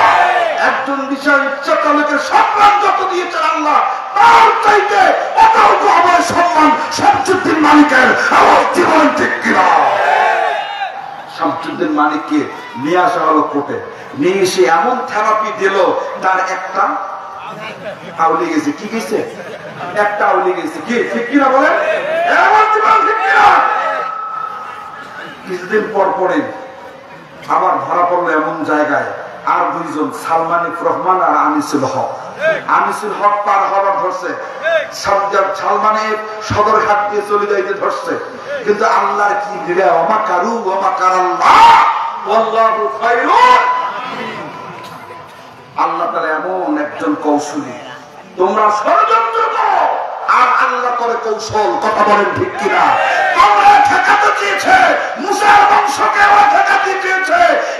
একজন রিক্সা চালকের সম্মান যত দিয়েছেন আল্লাহ, তার চাইতে অকাউকে আমার সম্মান শামসুদ্দিন মানিকের আমার জীবন ঠিক কিনা? শামসুদ্দিন মানিককে নিয়ে আসা হলো কোর্টে, নিয়ে এসে এমন থেরাপি দিল, তার একটা আউলে গেছে। কি গেছে? একটা আউলে গেছে। কি ঠিক কিনা বলেন? কিছুদিন পর পরে আবার ধরা পড়লো এমন জায়গায় আর দুইজন, সালমান রহমান আর আনিসুল হক। আনিসুল হক পার হবার ধরছে, সালমানের সদরঘাট দিয়ে চলে যাইতে ধরছে, কিন্তু আল্লাহর কি দিলে অমাকারু অমাকারাল্লাহ ওয়াল্লাহু খায়রুন। আল্লাহ তাআলা এমন একজন কৌশলী, তোমরা ষড়যন্ত্র করো আর আল্লাহ করে কৌশল। কথা বলেন ঠিক কিনা? তোমরা ঠেকাতে চেয়েছে, মুসার বংশকে ওরা ঠেকাতে চেয়েছে,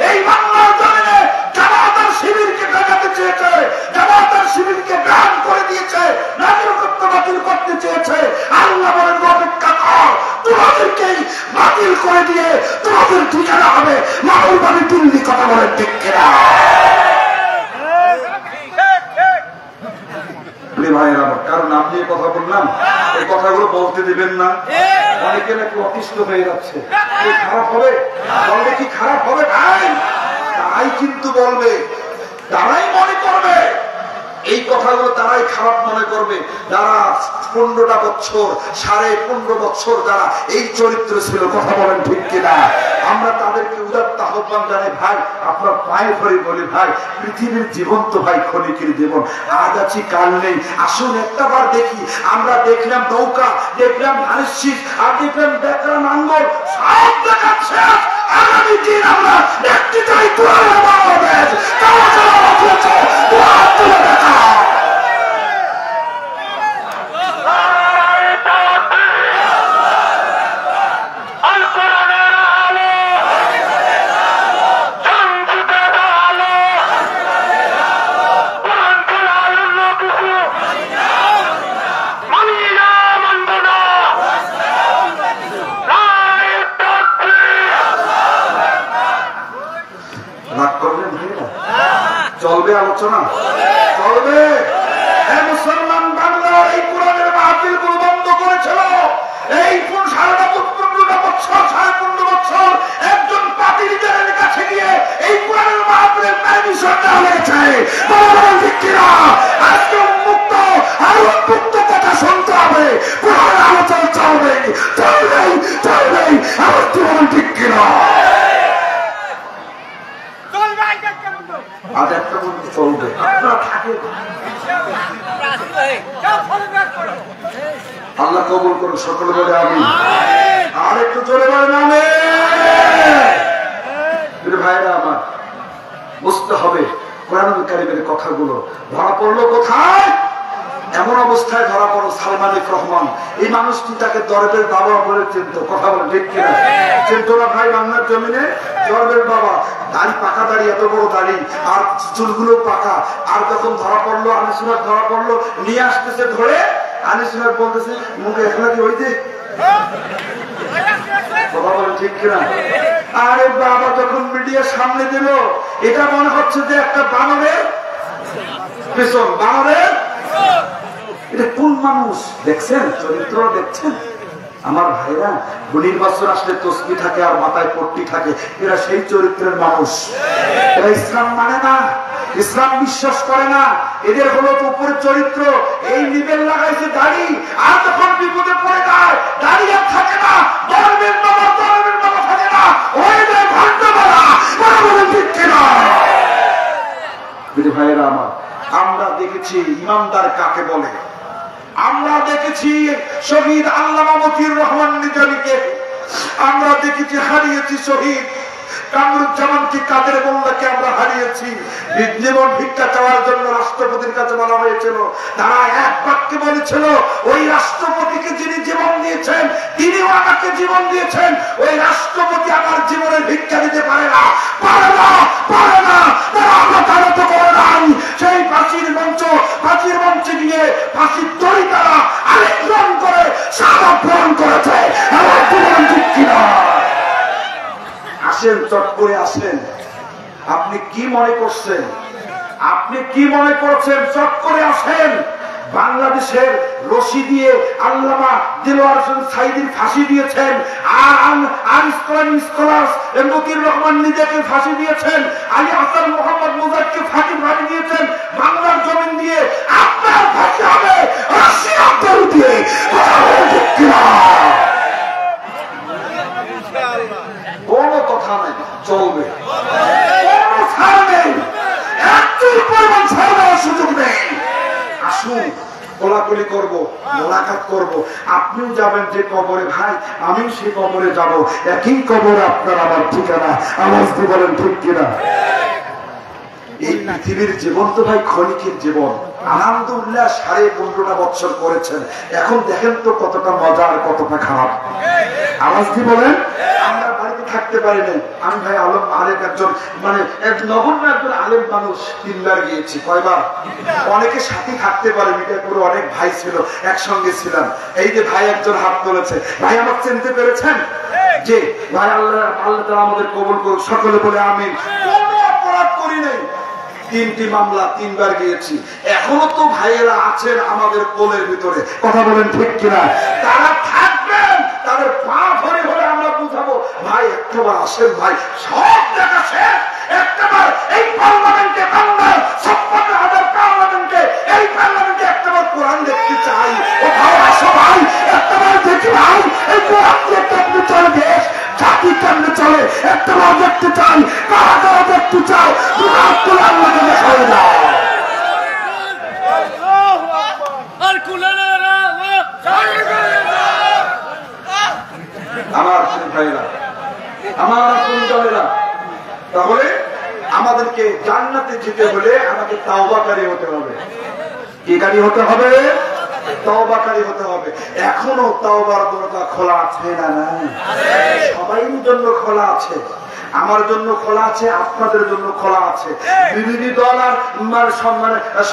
এই বাংলার জমিনে জামাতের শিবিরকে ঠেকাতে চেয়েছে, জামাতের শিবিরকে ব্যান করে দিয়েছে, নাগরিকত্ব বাতিল করতে চেয়েছে। আল্লাহ বলেন অপেক্ষা কর, তোমাদেরকেই বাতিল করে দিয়ে তোমাদের ঠিকানা হবে মাহবুবানি দিল্লি। কথা বলেন ঠিক কিনা? কারণ নাম দিয়ে কথা বললাম, এই কথাগুলো বলতে দিবেন না। অনেকে নাকি অতিষ্ঠ হয়ে যাচ্ছে, খারাপ হবে বললে কি খারাপ হবে? তাই কিন্তু বলবে, তারাই মনে করবে এই কথাগুলো, তারাই খারাপ মনে করবে যারা 15টা বছর 15.5 বছর যারা এই চরিত্র ছিল। কথা বলেন ঠিক কিনা? আমরা তাদেরকে উদাত্ত আহ্বান জানাই, ভাই আপনার পায়ে ধরে বলি, ভাই পৃথিবীর জীবন তো ভাই ক্ষণিকের জীবন, আজ আছি কাল নেই। আসুন একটা বার দেখি, আমরা দেখলাম নৌকা, দেখলাম ধানের শীষ, আর দেখলাম বেকরা নাঙ্গল, সব দেখাচ্ছে। আগামী দিন আমরা একটিটাই কোরআনের বাংলাদেশ, কারা যারা বাঁচিয়েছে কোরআন তুলে দেখা। চলবে আলোচনা, চলবে। মুসলমান বাংলার এই কোরআনের মাহফিল গুলো বন্ধ করেছিল এই 15.5 বছর একজন পার্টি লিডারের কাছে গিয়ে এই কোরআনের মাহফিলের পারমিশন দেওয়া হয়েছে। আজকে উন্মুক্ত আর উন্মুক্ত কথা শুনতে হবে, কোরআনের আলোচনা চলবে, চলবেই চলবেই। আমার জীবন ঠিক কিনা? আজ একটা বলতে চলবে, আপনারা থাকেন। আল্লাহ কবুল করুন, সকলে বলে আমি। আর একটু জোরে বলেন আমি। ভাইরা আমার, বুঝতে হবে কোরআনুল কারীমের কথাগুলো। ধরা পড়লো কোথায়? এমন অবস্থায় ধরা পড়ো সালমান রহমান। এই মানুষটি তাকে দরবের বাবা বলে চিনত। কথা বলে ঠিক কিনা? চিনত না ভাই? বাংলার জমিনে দরবের বাবা, দাড়ি পাকা দাড়ি, এত বড় দাড়ি, আর চুলগুলো পাকা। আর যখন ধরা পড়লো, আনিসুনার ধরা পড়লো, নিয়ে আসতেছে ধরে, আনিসুনার বলতেছে মুখে এখনো কি হইতে? কথা বলে ঠিক কিনা? আরে বাবা যখন মিডিয়ার সামনে দিল, এটা মনে হচ্ছে যে একটা বানরের পেছন, বানরের। এটা কোন মানুষ দেখছেন? চরিত্র দেখছেন? আমার ভাইরা, 19 বছর আসলে তসবি থাকে আর মাথায় পট্টি থাকে, এরা সেই চরিত্রের মানুষ। এরা ইসলাম মানে না, ইসলাম বিশ্বাস করে না। এদের হলো উপরের চরিত্র। এই নিবেল লাগাইছে দাড়ি, আর যখন বিপদে পড়ে যায় দাড়ি আর থাকে না, ধর্মের বাবা থাকে না, ওই যায় ভণ্ডবালা। ঠিক কিনা ভাইয়েরা আমার? আমরা দেখেছি ইমানদার কাকে বলে, আমরা দেখেছি শহীদ আল্লামা মতিউর রহমান নিজামীকে, আমরা দেখেছি হারিয়েছি শহীদ কামরুজ্জামানকে, কাদের মোল্লাকে আমরা হারিয়েছি। জীবন ভিক্ষা চাওয়ার জন্য রাষ্ট্রপতির কাছে বলা হয়েছিল, তারা এক বাক্যে বলেছিল, ওই রাষ্ট্রপতিকে যিনি জীবন দিয়েছেন তিনিও আমাকে জীবন দিয়েছেন, ওই রাষ্ট্রপতি আমার জীবনের ভিক্ষা দিতে পারে না, পারে না, পারে না। তারা বলছেন চট করে আসেন, আপনি কি মনে করছেন? আপনি কি মনে করছেন চট করে আসেন? বাংলাদেশের রশি দিয়ে আল্লামা দিলওয়ার হোসেন সাইদির ফাঁসি দিয়েছেন, আর মতিউর রহমান নিজেকে ফাঁসি দিয়েছেন, আলী হাসান মোহাম্মদ মুজাহিদকে ফাঁসি দিয়েছেন। বাংলার জমিন দিয়ে আপনার ফাঁসি হবে রাশিয়ার দড়ি দিয়ে। কোনো কথা নেই, চলবে, কোনো ছাড় নেই, একটু পরিমাণ ছাড় দেওয়ার সুযোগ নেই। আসুন কোলাকুলি করবো, মোলাকাত করবো। আপনিও যাবেন যে কবরে, ভাই আমিও সেই কবরে যাব, একই কবরে আপনার আমার ঠিকানা। আওয়াজ দিয়ে বলেন ঠিক কিনা? এই পৃথিবীর জীবন তো ভাই ক্ষণিকের জীবন। আনন্দ উল্লাস 15.5 বছর করেছেন, এখন দেখেন তো কতটা মজা আর কতটা খারাপ। আওয়াজ দিয়ে বলেন। আমরা বাড়িতে থাকতে পারি নাই। আমি ভাই আলম আলেম একজন, মানে নগণ্য একজন আলেম মানুষ, 3 বার গিয়েছি। কয়বার? অনেকে সাথী থাকতে পারে, মিঠাপুরে অনেক ভাই ছিল, একসঙ্গে ছিলাম। এই যে ভাই একজন হাত তুলেছে, ভাই আমাকে চিনতে পেরেছেন? যে ভাই আল্লাহ তাআলা আমাদের কবুল করুক, সকলে বলে আমিন। কোনো অপরাধ করি নাই, 3টি মামলা, 3 বার গিয়েছি। এখনো তো ভাইয়েরা আছেন আমাদের কোলের ভিতরে, কথা বলেন ঠিক কিনা? তারা থাকবেন, তাদের পা ধরে ধরে আমরা বুঝাবো, ভাই একটাবার আসেন, ভাই সব দেখা শেষ, একটাবার এই পার্লামেন্টে, বাংলার 56,000 পার্লামেন্টে, এই পার্লামেন্টে একটাবার কোরআন দেখতে চাই। ও ভাই আসো ভাই, একটাবার দেখি ভাই এই কোরআন দেখতে আপনি চলে দেশ জাতি কেমনে চলে, একটাবার দেখতে চাই। কারা কারা দেখতে চাও? তাহলে আমাদেরকে জান্নাতে যেতে হলে আমাকে তাওবাকারী হতে হবে। কি কারী হতে হবে? তাওবাকারী হতে হবে। এখনো তাওবার দরজা খোলা আছে না? নাই? সবাইয়ের জন্য খোলা আছে, আমার জন্য খোলা আছে, আপনাদের জন্য খোলা আছে। বিরোধী দল আর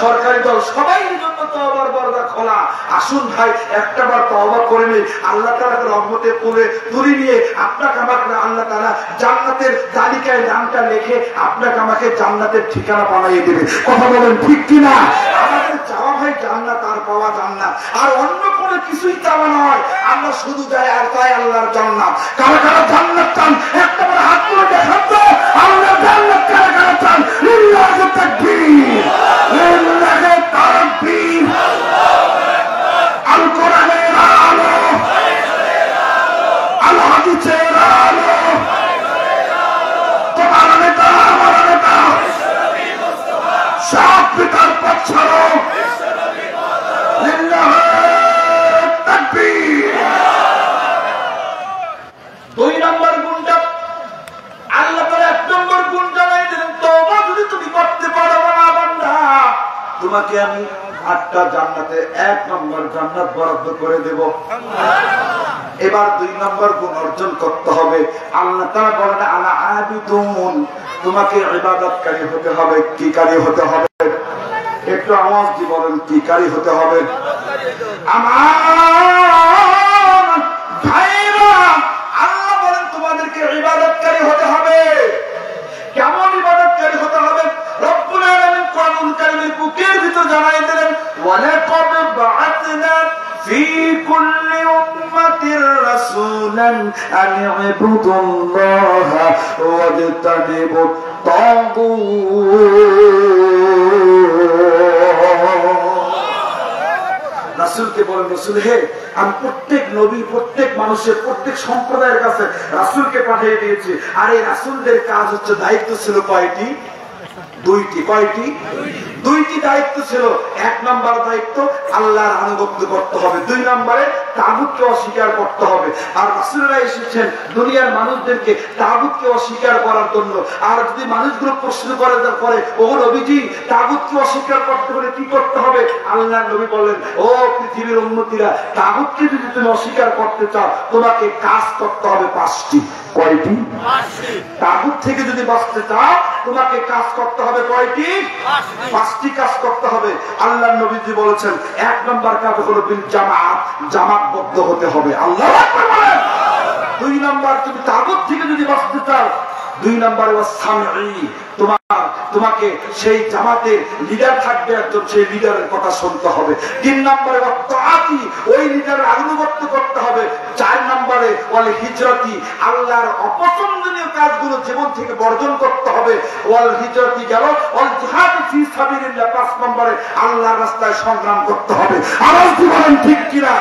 সরকারি দল সবাই জন্য তওবার দরজা খোলা। আসুন ভাই একটাবার তওবা করে নেই, আল্লাহ তাআলার রহমতে পড়ে তুলে নিয়ে আপনাকে আমাকে আল্লাহ তাআলা জান্নাতের তালিকায় নামটা লিখে আপনাকে আমাকে জান্নাতের ঠিকানা বানিয়ে দেবে। কথা বলেন ঠিক কিনা? আমাদের চাওয়া ভাই জান্নাত আর পাওয়া জান্নাত, আর অন্য কোনো কিছুই চাওয়া নয়। আমরা শুধু যাই আর চাই আল্লাহর জান্নাত। কারা কারা জান্নাত চান একটাবার হাত তুলে দেখান তো। আল্লাহর জান্নাত কারা কারা চান? লিল্লাহি তাকবীর, লিল্লাহি তাকবীর। আল কোরআনের আলো, আল হাদিসের আলো, তোমার নেতা আমার নেতা সব পিতার পথ ছাড়ো। লিল্লাহি তাকবীর। 2 নম্বর গুণটা আল্লাহ তাআলা 1 নম্বর গুণ জানাই দিলেন, তওবা যদি তুমি করতে পারো না বান্দা, তোমাকে আমি 8টা জান্নাতে 1 নম্বর জান্নাত বরাদ্দ করে দেব। এবার 2 নম্বর গুণ অর্জন করতে হবে। আল্লাহ তাআলা বলেন আলা আবিদুন, তোমাকে ইবাদতকারী হতে হবে। কি কারী হতে হবে? একটু আওয়াজ দিয়ে বলেন, কি কারী হতে হবে? আমার ভাইরা, আল্লাহ বলেন তোমাদেরকে ইবাদতকারী হতে হবে। কেমন ইবাদতকারী হতে হবে? রব্বুল আলামিন কোরআনুল কারীমের বুকের ভিতর জানাই দিলেন, ওয়ালাকাদ বাআতনা ফি কুল্লি উম্মাতির রাসূলান আন ইবুদুল্লাহা ওয়াজতানিবুত তাগুত। রাসূলকে বলেন, রাসূল হে, আমি প্রত্যেক নবী, প্রত্যেক মানুষের, প্রত্যেক সম্প্রদায়ের কাছে রাসূলকে পাঠিয়ে দিয়েছি। আর এই রাসূলদের কাজ হচ্ছে, দায়িত্ব ছিল কয়টি? 2টি। কয়টি? 2টি দায়িত্ব ছিল। 1 নম্বর দায়িত্ব আল্লাহর আনুগত্য করতে হবে, 2 নম্বরে তাগুতকে অস্বীকার করতে হবে। আর রাসূলরা এসেছেন দুনিয়ার মানুষদেরকে তাগুতকে অস্বীকার করার জন্য। আর যদি মানুষগুলো প্রশ্ন করে ও নবীজি, তাগুতকে অস্বীকার করতে হলে কি করতে হবে? আল্লাহর নবী বললেন, ও পৃথিবীর উম্মতিরা, তাগুতকে যদি তুমি অস্বীকার করতে চাও, তোমাকে কাজ করতে হবে 5টি। কয়টি? 5টি। তাগুত থেকে যদি বাঁচতে চাও, তোমাকে কাজ করতে হবে কয়টি? 5টি কাজ করতে হবে। আল্লাহর নবীজি বলেছেন 1 নম্বর কাজ হলো বিল জামাত, জামাতবদ্ধ হতে হবে। আল্লাহু আকবার বলেন। 2 নম্বর, তুমি তাগুত থেকে যদি বাঁচতে চাও, দুই নম্বরে তোমাকে সেই জামাতের লিডার থাকবে একজন, সেই লিডারের কথা শুনতে হবে। তিন নম্বরে ওই লিডারের আনুগত্য করতে হবে। চার নম্বরে ওয়াল হিজরতি, আল্লাহর অপছন্দনীয় কাজগুলো জীবন থেকে বর্জন করতে হবে। ওয়াল হিজরতি গেল, ওয়াল জিহাদ ফি সাবিলিল্লাহ, পাঁচ নম্বরে আল্লাহর রাস্তায় সংগ্রাম করতে হবে। আওয়াজ দিয়ে বলেন ঠিক কিনা?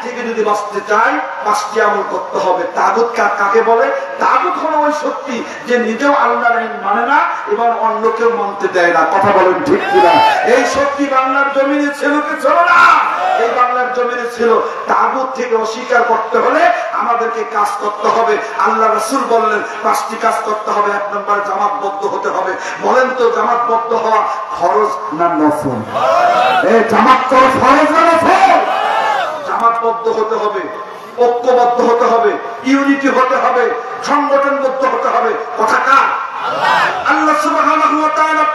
থেকে যদি বাঁচতে চাই পাঁচটি আমল করতে হবে। তাগুত কাকে বলে? তাগুত হলো ওই শক্তি যে নিজেও আল্লাহর আইন মানে না এবং অন্যকেও মানতে দেয় না। কথা বলেন ঠিক কিনা? এই শক্তি বাংলার জমিনে ছিল কি ছিল না? এই বাংলার জমিনে ছিল। তাগুত থেকে অস্বীকার করতে হলে আমাদেরকে কাজ করতে হবে। আল্লাহ রাসূল বললেন পাঁচটি কাজ করতে হবে। এক নম্বরে জামাতবদ্ধ হতে হবে। বলেন তো জামাতবদ্ধ হওয়া ফরজ না নফল? এই জামাত করা ফরজ না নফল? জামাতবদ্ধ হতে হবে, ঐক্যবদ্ধ হতে হবে, ইউনিটি হতে হবে, সংগঠনবদ্ধ হতে হবে। কথা কার? আল্লাহ সুবহানাহু ওয়া তাআলা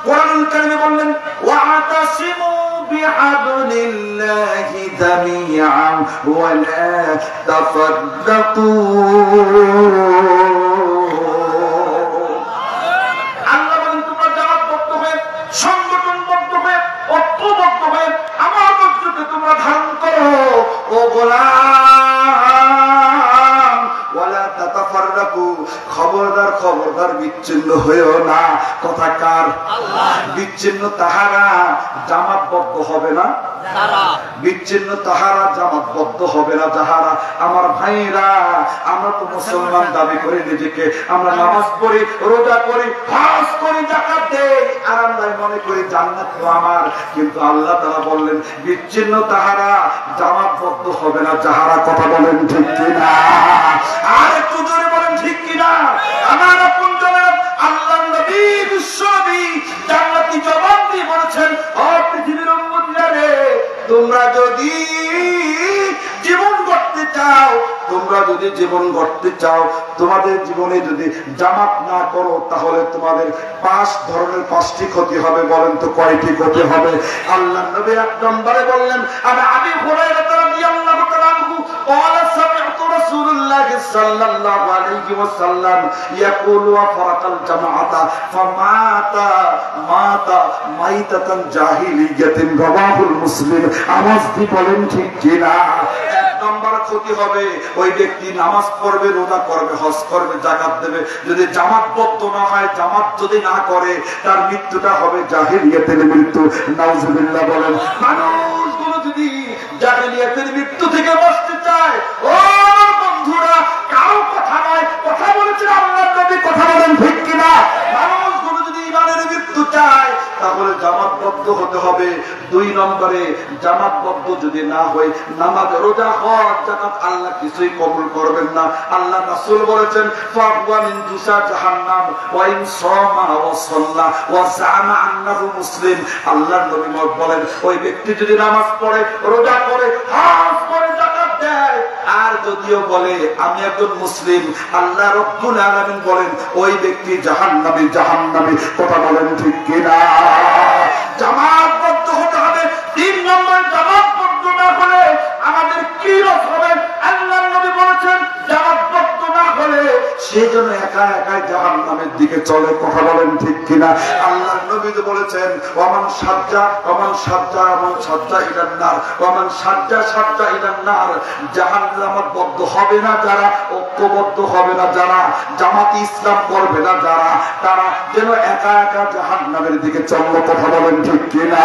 কোরআনুল কারীমে বললেন ওয়া'তাসিমু বিহাবলিল্লাহি জামিআন ওয়া লা তাফাররাকু। আল্লাহ বলেন তোমরা জামাতবদ্ধ হয়ে, সংগঠনবদ্ধ হয়ে, ঐক্যবদ্ধ হয়ে আমার মধ্যে তোমরা ধারণ করো। ও গোলাম, ওয়ালা তাতাফাররাকু, খবরদার খবরদার বিচ্ছিন্ন হইও না। কথা কার? আল্লাহ। বিচ্ছিন্ন তাহারা জামাতবদ্ধ হবে না, বিচ্ছিন্ন তাহারা জামাতবদ্ধ হবে না যাহারা। আমার ভাইরা, আমরা তো মুসলমান দাবি করি নিজেকে, আমরা নামাজ পড়ি, রোজা করি, হজ করি, যাকাত দেই, আর আমরা মনে করি জান্নাত তো আমার। কিন্তু আল্লাহ তাআলা বললেন বিচ্ছিন্ন তাহারা জামাতবদ্ধ হবে না যাহারা। কথা বলেন ঠিক কিনা? আর একটু জোরে বলেন ঠিক কিনা? আমার আপনজনেরা, আল্লাহর নবী বিশ্বনবী জান্নাতি জবান দিয়ে বলেছেন ও পৃথিবীর উম্মতিরা রে, তোমরা যদি জীবন গড়তে চাও, তোমরা যদি জীবন গড়তে চাও, তোমাদের জীবনে যদি জামাত না করো তাহলে তোমাদের পাঁচ ধরনের পাঁচটি ক্ষতি হবে। বলেন তো কয়টি ক্ষতি হবে? আল্লাহ নবী এক নম্বরে বললেন আমি আবি হুরায়রা রাদিয়াল্লাহু তাআলা আনহু قال سمعت رسول الله صلى الله عليه وسلم يقول وفرق الجماعة فمات ميتة جاهلية رواه المسلم। আওয়াজ দিয়ে বলেন ঠিক কিনা? এক নম্বর ক্ষতি হবে ওই ব্যক্তি নামাজ পড়বে, রোজা করবে, হজ করবে, যাকাত দেবে, যদি জামাতবদ্ধ না হয়, জামাত যদি না করে, তার মৃত্যুটা হবে জাহিলিয়াতের মৃত্যু। নাউজুবিল্লাহ বলেন। মানুষগুলো যদি জাহিলিয়াতের মৃত্যু থেকে বাঁচতে চায়, ও বন্ধুরা, কারো কথা নয়, কথা বলেছেন আল্লাহর নবী, কথা বলেন ঠিক কিনা? মানুষগুলো যদি ইমানের মৃত্যু চায় তাহলে জামাতবদ্ধ হতে হবে। দুই নম্বরে জামাতবদ্ধ যদি না হয়, নামাজ, রোজা, হজ, যাকাত আল্লাহ কিছুই কবুল করবেন না। আল্লাহ রাসূল বলেছেন ফাহুয়া মিন দুসা জাহান্নাম ওয়া ইন সামা ওয়া সাল্লা ওয়া জামা আন্নাহু মুসলিম। আল্লাহর নবী বলেন ওই ব্যক্তি যদি নামাজ পড়ে, রোজা করে, হজ করে, যাকাত দেয়, আর যদিও বলে আমি একজন মুসলিম, আল্লাহ রাব্বুল আলামিন বলেন ওই ব্যক্তি জাহান্নামী, জাহান্নামী। কথা বলেন ঠিক কিনা? জামাতবদ্ধ হতে হবে। তিন নম্বর, জামাতবদ্ধ না হলে আমাদের কি রস হবে? আল্লাহর নবী বলেছেন জামাতবদ্ধ না হলে সে যেন একা একাই জাহান্নামের দিকে চলে। কথা বলেন ঠিক কিনা? আল্লাহর নবী তো বলেছেন ওমান সাজ্জা ইলান নার, ওমান সাজ্জা ইলান নার। জাহান্নামবদ্ধ হবে না যারা, ঐক্যবদ্ধ হবে না যারা, জামাতি ইসলাম করবে না যারা, তারা যেন একা একা জাহান্নামের দিকে চলবে। কথা বলেন ঠিক কিনা?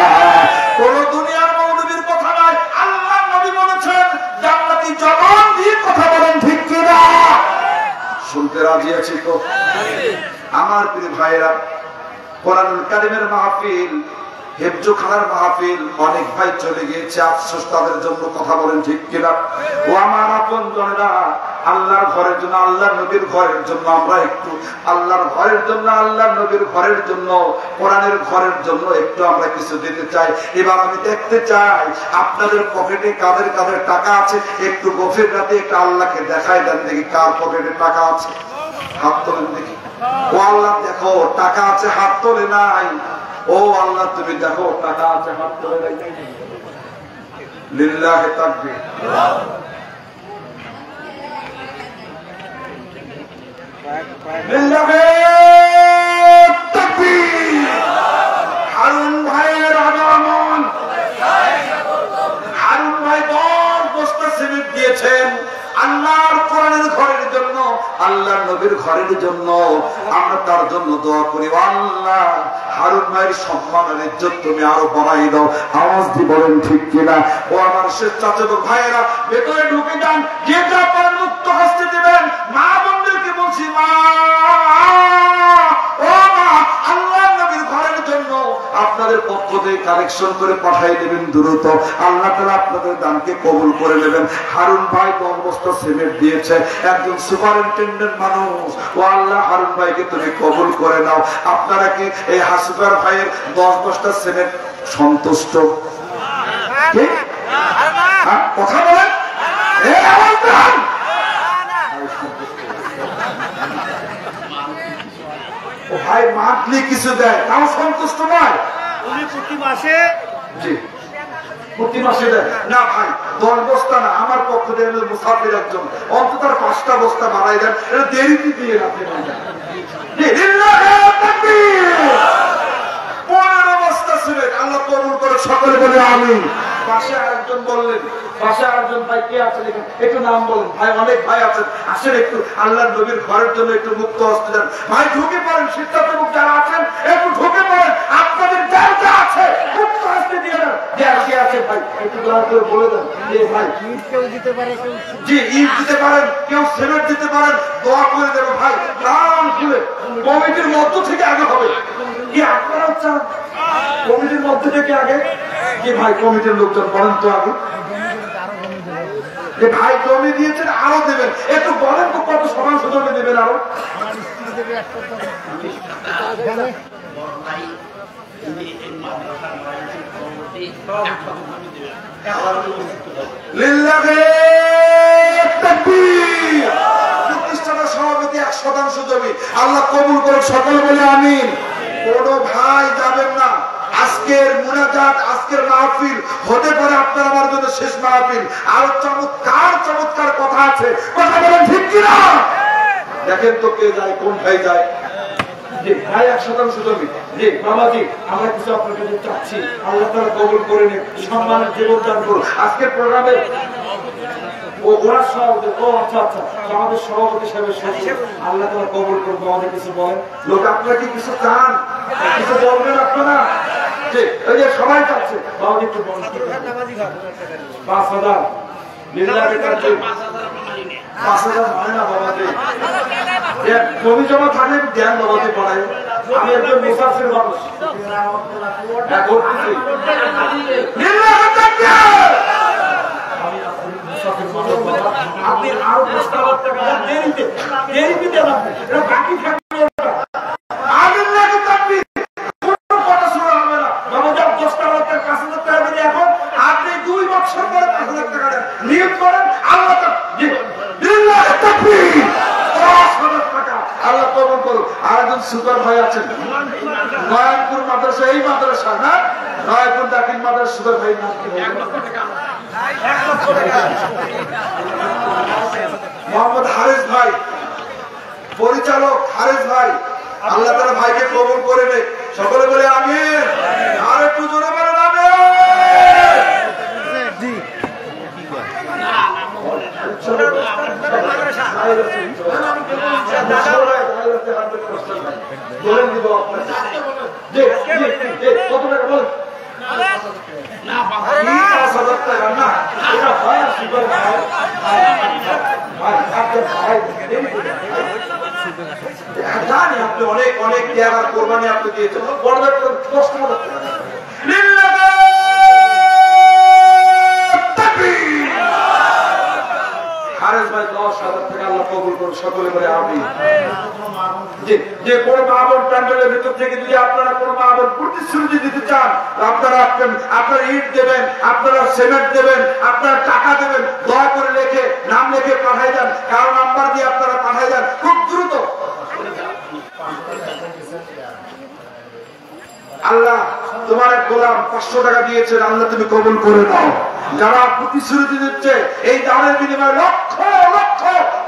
কোন দুনিয়ার মৌলবীর কথা নয়, আল্লাহর নবী বলেছেন জান্নাতি জবান দিয়ে কথা বলেন ঠিক কিনা? শুনতে রাজি আছি তো? আমার প্রিয় ভাইরা, কোরআনুল কারীমের মাহফিল, হেফজখানার মাহফিল, অনেক ভাই চলে গিয়েছে, আফসোস তাদের জন্য। কথা বলেন ঠিক কিনা? ও আমার আপনজনেরা, আল্লাহর ঘরের জন্য, আল্লাহর নবীর ঘরের জন্য আমরা একটু, আল্লাহর ঘরের জন্য, আল্লাহর নবীর ঘরের জন্য, কোরআনের ঘরের জন্য একটু আমরা কিছু দিতে চাই। এবার আমি দেখতে চাই আপনাদের পকেটে কাদের কাদের টাকা আছে। একটু গভীর রাতে একটু আল্লাহকে দেখাই দেন দেখি কার পকেটে টাকা আছে। হাত তোলেন দেখি। ও আল্লাহ দেখো টাকা আছে, হাত তোলে নাই। ও আল্লাহ তুমি দেখো টাকা আছে, হাত তোলে নাই। লিল্লাহি তাকবীর। হারুন ভাইয়ের আগমন। হারুন ভাই 10 বস্তা সিমেন্ট দিয়েছেন আল্লাহর কোরআনের ঘরের জন্য, আল্লাহর নবীর ঘরের জন্য। আমরা তার জন্য দোয়া করি, আল্লাহ হারুন ভাইয়ের সম্মানের ইজ্জত তুমি আরো বাড়াই দাও। আওয়াজ দিয়ে বলেন ঠিক কিনা? ও আমার শেষ চাচাতো ভাইয়েরা, ভেতরে ঢুকে যান, যে যা পারেন মুক্ত হস্তে দিবেন। মা বোনদেরকে বলছি, মা ও মা, আল্লাহর নবীর ঘরের জন্য আপনাদের পক্ষ থেকে কালেকশন করে পাঠিয়ে দেবেন দ্রুত। আল্লাহ তাআলা আপনাদের দানকে কবুল করে নেবেন। হারুন ভাই 10 বস্তা সিমেন্ট দিয়েছে, একজন সুপারিনটেন্ডেন্ট মানুষ। ও আল্লাহ, হারুন ভাইকে তুমি কবুল করে নাও। আপনারা কি এই হাসিফার ভাইয়ের 10 বস্তা সিমেন্ট সন্তুষ্ট? কথা বলেন, ভাই মান্থলি কিছু দেয় তাও সন্তুষ্ট নয়। প্রতি মাসে দেয় না ভাই, 10 বস্তা না, আমার পক্ষ থেকে মুসাফির একজন অন্তত 5টা বস্তা বাড়াই দেন, এটা দেরিতে দিয়ে রাখেন। 15 বস্তা ছিলেন, আল্লাহ কবুল করে সকলে বলে আমিন। পাশে আরেকজন বললেন, পাশে আরেকজন ভাই কে আছেন একটু নাম বলেন। ভাই অনেক ভাই আছেন, আসেন একটু আল্লাহর নবীর ঘরের জন্য একটু মুক্ত হস্তে দেন। ভাই ঢুকে পড়েন, সিদ্ধার্থ মুখ যারা আছেন একটু ঢুকে পড়েন, আপনাদের যার যা আছে মুক্ত হস্তে দিয়ে দেন। যার কে আছে ভাই একটু দয়া করে বলে দেন। ভাই কেউ দিতে পারে, জি ঈদ দিতে পারেন, কেউ সিমেন্ট দিতে পারেন, দোয়া করে দেবে ভাই। প্রাণ খুলে কমিটির মধ্য থেকে আগে হবে কি আপনারা চান? কমিটির মধ্যে থেকে আগে কি ভাই? কমিটির লোকজন বলেন তো আগে যে ভাই জমি দিয়েছেন আরো দেবেন, একটু বলেন তো কত শতাংশ জমি দেবেন আরো? প্রতিষ্ঠানের সভাপতি 100% জমি, আল্লাহ কবুল করে সকলে বলে আমিন। কোন ভাই যাবেন না, আজকের মুনাজাত, আজকের মাহফিল হতে পারে আপনার আমার জন্য শেষ মাহফিল। আর চমৎকার চমৎকার কথা আছে, কথা বলেন ঠিক কিনা? দেখেন তো কে যায়, কোন ভাই যায়। জি ভাই 100% জমি। জি বাবাজি, আমরা কিছু আপনার কাছে চাচ্ছি, আল্লাহ তাআলা কবুল করে নিন, সম্মানের জীবন দান করুন। আজকের প্রোগ্রামে ওরা সভাপতি, ও আচ্ছা আচ্ছা, আমাদের সভাপতি সাহেবের আল্লাহ তাআলা কবুল করুন। আমাদের কিছু বলেন লোক, আপনারা কি কিছু চান? কিছু বলবেন আপনারা? যে এই যে সবাই চাচ্ছে, বাবাজি একটু বলুন। 5000 5000 মানে না বাবাজি, জমি জমা থাকলে জ্ঞান বাবাজি পড়ায়। আমি একজন মুসাফির মানুষ, আপনি আরো 10,000 টাকা দেরিতে দেন, বাকি থাকবে। সুপার ভাই আছেন নয়নপুর মাদ্রাসা, এই মাদ্রাসা না নয়নপুর দাখিল মাদ্রাসা, সুপার ভাই মোহাম্মদ হারেস ভাই, পরিচালক হারেস ভাই, আল্লাহ তাআলা ভাইকে কবুল করে নেয়। সকলে বলে আমিন। আর একটু জোরে বলেন আমিন। বলেন দিব আপনার কত টাকা বলেন? জানি আপনি অনেক অনেক ত্যাগ কোরবানি আপনি দিয়েছেন, কষ্ট হারেস ভাই 10,000 টাকা আল্লাহ কবুল করুন, সকলে বলে আমিন। যে কোন মাহবুব প্যান্ডেলের ভিতর থেকে যদি আপনারা কোন মাহবুব প্রতিশ্রুতি দিতে চান, আপনারা ইট দেবেন, আপনারা সিমেন্ট দেবেন, আপনারা টাকা দেবেন, দয়া করে নাম লিখে পাঠাই দেন, কারো নাম্বার দিয়ে আপনারা পাঠাই দেন খুব দ্রুত। আল্লাহ তোমার এক গোলাম 500 টাকা দিয়েছেন, আল্লাহ তুমি কবুল করে নাও। যারা প্রতিশ্রুতি দিচ্ছে এই দানের বিনিময়ে লক্ষ লক্ষ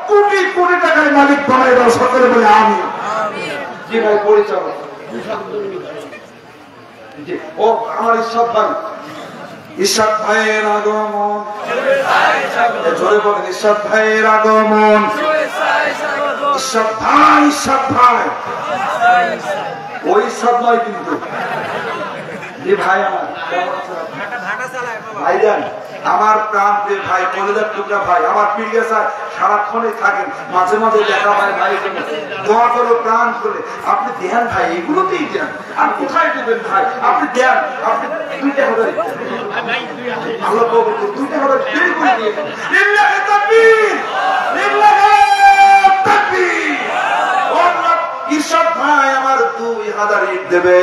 কোটি কোটি টাকার মালিক বানাই দাও, সকলে বলে আমি। জি ভাই পরিচালক ও আমার ঈশ্বর ভাই, ঈশ্বর ভাইয়ের আগমন, জোরে বলেন ঈশ্বর ভাইয়ের আগমন, ঈশ্বর ভাই, ঈশ্বর ভাই, ওই ঈশ্বর নয় কিন্তু। যে ভাই আমার ভাই যান, আমার প্রাণ প্রিয় ভাই, কলেজার টুকরা ভাই, আমার পীড়িয়া স্যার সারাক্ষণে থাকেন, মাঝে মাঝে দেখা হয় ভাই, দোয়া করো প্রাণ করে, আপনি দেন ভাই, এগুলোতেই দেন, আর কোথায় দেবেন ভাই, আপনি দেন, আপনি 2 টাকা করে আল্লাহ কবুল করুন, 2 টাকা করে বের করে দিয়ে লিল্লাহি তাকবীর, লিল্লাহি তাকবীর। ঈশ্বর ভাই আমার 2000 ইট দেবে,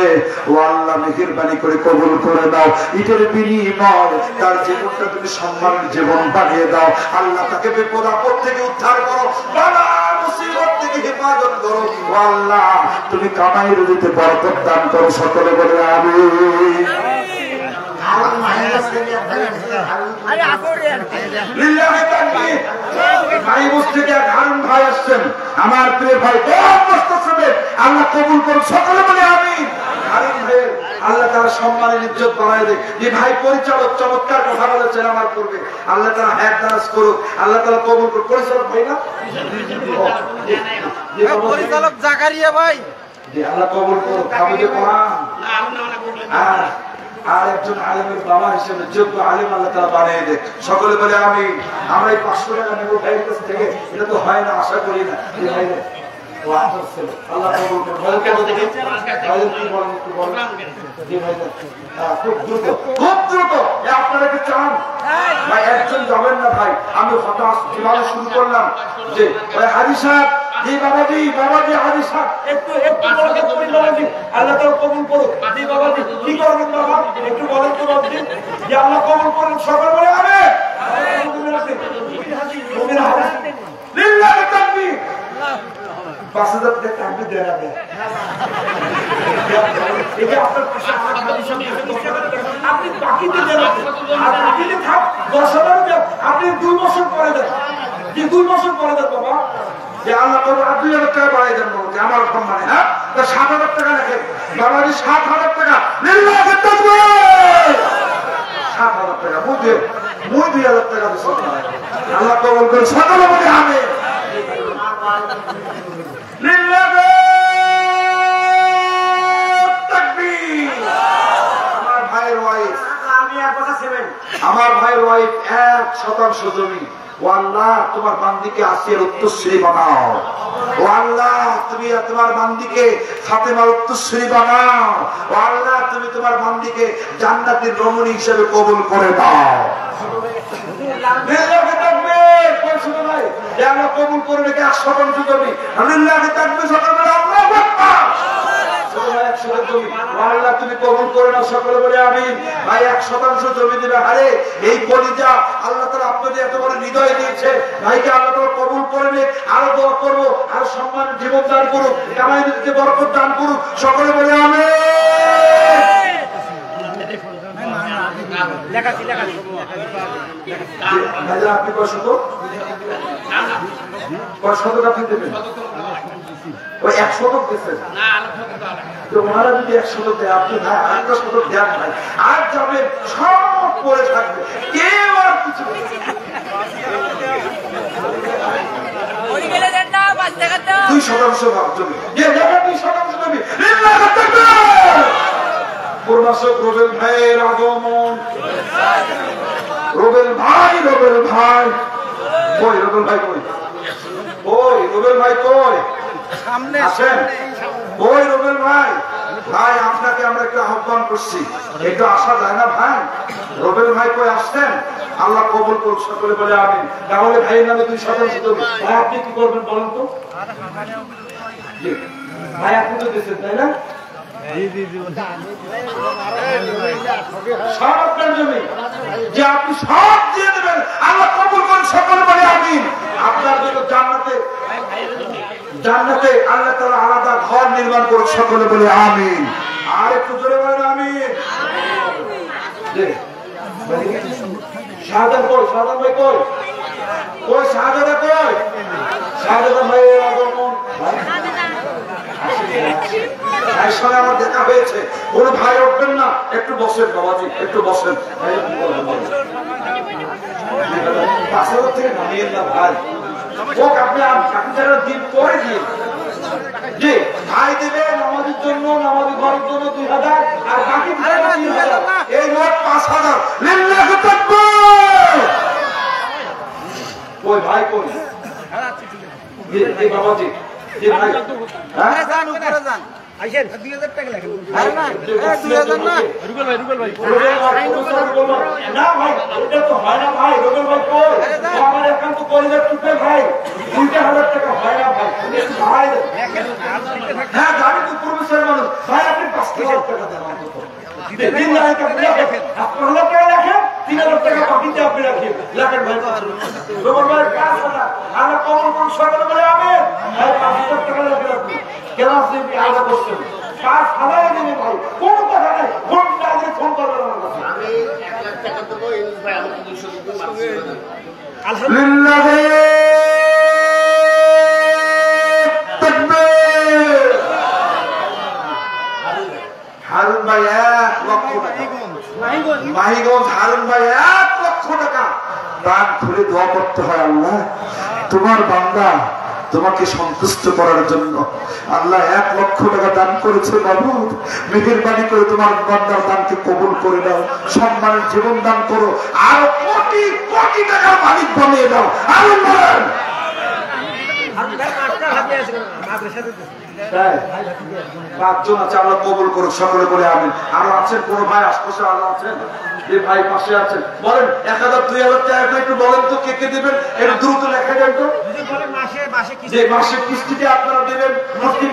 ও আল্লাহ মেহেরবানি করে কবুল করে দাও, ইটের বিনিময় তার জীবনটা তুমি সম্মানের জীবন বানিয়ে দাও। আল্লাহ তাকে বিপদ আপদ থেকে উদ্ধার করো, বাবা মুসিবত থেকে হেফাজত করো, ও আল্লাহ তুমি কামাই রুজিতে বরকত দান করো, সকলে বলে আমিন। আমার প্রিয় ভাই আল্লাহ কবুল করুন, সকলে বলে আমিন। আল্লাহ তারা সম্মানের ইজ্জত বাড়ায় দেয়। যে ভাই পরিচালক চমৎকার কথা বলেছেন আমার পূর্বে, আল্লাহ তারা হ্যাঁ তারাজ করুক, আল্লাহ তারা কবুল করুক। পরিচালক ভাই না, পরিচালক জাকারিয়া ভাই, যে আল্লাহ কবুল করুক। আর একজন আলেমের বাবা হিসেবে যোগ্য আলেম আল্লাহ তারা বানিয়ে দেয়, সকলে বলে আমি। আমরা এই 500 টাকা নেবো ভাইয়ের কাছ থেকে, এটা তো হয় না, আশা করি না। আল্লাহ কবুল করুন। খুব দ্রুত, খুব দ্রুত আপনারা কি চান ভাই? একজন যাবেন না ভাই, আমি হঠাৎ কিভাবে শুরু করলাম যে হাজি সাহেব, জি বাবাজি, বাবাজি হাজি সাহেব একটু বাবাজি আল্লাহ তাআলা কবুল করুন। জি বাবাজি কি করবেন বাবা, একটু বলেন তো বাবাজি, যে আল্লাহ কবুল করুন, সকলে বলে আমিন। লিল্লাহি তাকবীর। 5000 টাকা আপনি দেন, আপনি আপনি বাকিতে দেন, আর বাকিতে থাক 10,000 দেন, আপনি 2 বছর পরে দেন, যে 2 বছর পরে দেন বাবা, যে আল্লাহ করবো 2,000 টাকা বাড়াই দেন বাবা, আমার সম্মানে। হ্যাঁ 7,000 টাকা রাখেন বাবাজি, 7,000 টাকা। লিল্লাহি তাকবীর। 7,000 টাকা মুই 2,000 টাকা দিচ্ছি, আল্লাহ কবুল করুন, সকলে বলে আমিন। লিল্লাহি তাকবীর। আমার ভাইয়ের ওয়াইফ, আমি এক কথা ছিলেন, আমার ভাইয়ের ওয়াইফ 1% জমি, ও আল্লাহ তোমার বান্দিকে আসিয়ার উত্তরসূরি বানাও, ও আল্লাহ তুমি তোমার বান্দিকে ফাতেমার উত্তরসূরি বানাও, ও আল্লাহ তুমি তোমার বান্দিকে জান্নাতের রমণী হিসেবে কবুল করে দাও। লিল্লাহি তাকবীর। কোন শুনে ভাই, যে আল্লাহ কবুল করবে 1% জমি। লিল্লাহি তাকবীর, সকলে বলে আল্লাহু আকবার। আল্লাহ তুমি কবুল করে নাও, সকলে বলে আমিন। ভাই 1% জমি দিবে, আরে এই কলিজা আল্লাহ তাআলা আপনাদের এত বড় হৃদয় দিয়েছে, ভাইকে আল্লাহ তাআলা কবুল করে নিক। আরো দোয়া করব, আরো সম্মান জীবন দান করুক, কামাই রুজিতে বরকত দান করুক, সকলে বলে আমিন। আপনি কত আপনি দেবেন? ওই 100 দিচ্ছেন তো ওনারা যদি 100 দেয়, আপনি ভাই 100 দেন ভাই, আর যাবে সব পরে থাকবে, কেউ আর কিছু 2% ভাগ জমি, যে জায়গা 2% জমি। লিল্লাহি তাকবীর। পূর্ণাশক রবেল ভাইয়ের আগমন। রবেল ভাই, রবেল ভাই কই? রবেল ভাই কই? ওই রবেল ভাই কই? সামনে আসেন। ওই রবেল ভাই, ভাই আপনাকে আমরা একটু আহ্বান করছি, একটু আসা যায় না ভাই? রবেল ভাই কই আসছেন? আল্লাহ কবুল করুন, সকলে বলে আমিন। তাহলে ভাইয়ের নামে 2% দেব। ভাই আপনি কি করবেন বলেন তো? ভাই আপনি তো দিচ্ছেন তাই না? সব আপনার জমি, যে আপনি সব দিয়ে দেবেন, আল্লাহ কবুল করুন, সকলে বলে আমিন। আপনার জন্য জান্নাতে, জান্নাতে আল্লাহ তাআলা আলাদা ঘর নির্মাণ করুন, সকলে বলে আমিন। আর একটু জোরে বলেন আমিন। শাহাদাত কই? শাহাদাত ভাই কই? কই শাহজাদা কই? শাহজাদা ভাইয়ের আগমন। ভাইয়ের সঙ্গে আমার দেখা হয়েছে। কোন ভাই উঠবেন না, একটু বসেন বাবাজি, একটু বসেন। পাশের থেকে নামিয়ে না ভাই, আপনি দিন পরে দিয়ে জি ভাই দেবে নামাজের জন্য, নামাজি ঘরের জন্য 2000 আর বাকি 3000, এই মোট 5000। লিল্লাহি তাকবীর। ওই ভাই কই? জি বাবাজি, জি ভাই, হ্যাঁ যান উপরে যান, আইছেন 2000 টাকা লাগবে। আরে না 2000 না, রুবেল ভাই না ভাই, এটা তো হয় না ভাই। রুবেল ভাই কই? আমার একান্ত পরিবার টুকে ভাই 2000 টাকা হয় না ভাই। ভাই হ্যাঁ গাড়ি তো প্রফেসর মানুষ ভাই, আপনি 5000 টাকা দেন অন্তত। দিন না এটা দেখেন, আপনারা টাকা রাখেন, 3000 টাকা বাকিতে আপনি রাখেন। লাখের ভাই রুবেল ভাই কাজ না, আমরা কমন কোন সরকার বলে আমেন ভাই 5000 টাকা রাখেন। কেন আপনি আলাদা করছেন? কাজ ফালাই দেবে ভাই, কোন কথা নাই। ফোন আগে ফোন করবেন আমার কাছে। আমি 1 লাখ টাকা দেবো, ইউনুস ভাই আমাকে 200 টাকা মাফ করে দেন। আলহামদুলিল্লাহ তাকবীর। হারুন ভাই 1 লক্ষ টাকা, মাহিগঞ্জ হারুন ভাই 1 লক্ষ টাকা দান করে দোয়া করতে হয়, আল্লাহ তোমার বান্দা তোমাকে সন্তুষ্ট করার জন্য আল্লাহ 1 লক্ষ টাকা দান করেছে। মাবুদ মেহেরবানি করে তোমার বান্দার দানকে কবুল করে দাও, সম্মানের জীবন দান করো, আর কোটি কোটি টাকার মালিক বানিয়ে দাও। আমিন বলেন। পাঁচজন আছে, আল্লাহ কবুল করুক, সকলে বলে আমিন। আরো আছেন কোন ভাই আশপাশে আরো আছেন? যে ভাই পাশে আছেন বলেন 1000 2000 টাকা একটু বলেন তো কে কে দিবেন, একটু দ্রুত লেখা দেন তো। যে মাসে কিস্তিতে আপনারা দিবেন, প্রতি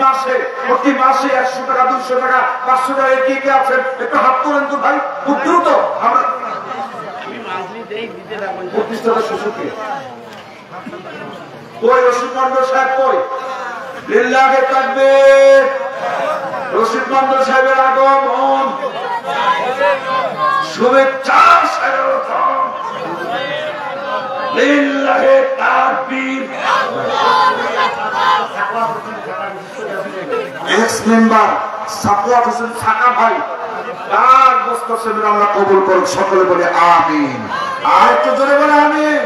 মাসে 100 টাকা 200 টাকা 500 টাকা কে কে আছেন একটু হাত তোলেন তো ভাই, খুব দ্রুত। আমরা প্রতিষ্ঠাতা শ্বশুরকে কই? রশিদ মন্ডল সাহেব কই? লিল্লাহি তাকবীর। রশিদ মন্ডল সাহেবের আগমন, শুভেচ্ছা স্বাগতম। লিল্লাহি তাকবীর। এক্স মেম্বার সাফওয়াত হোসেন সাকা ভাই তার বস্তর সেবন আমরা কবুল করুক, সকলে বলে আমিন। আর একটু জোরে বলে আমিন।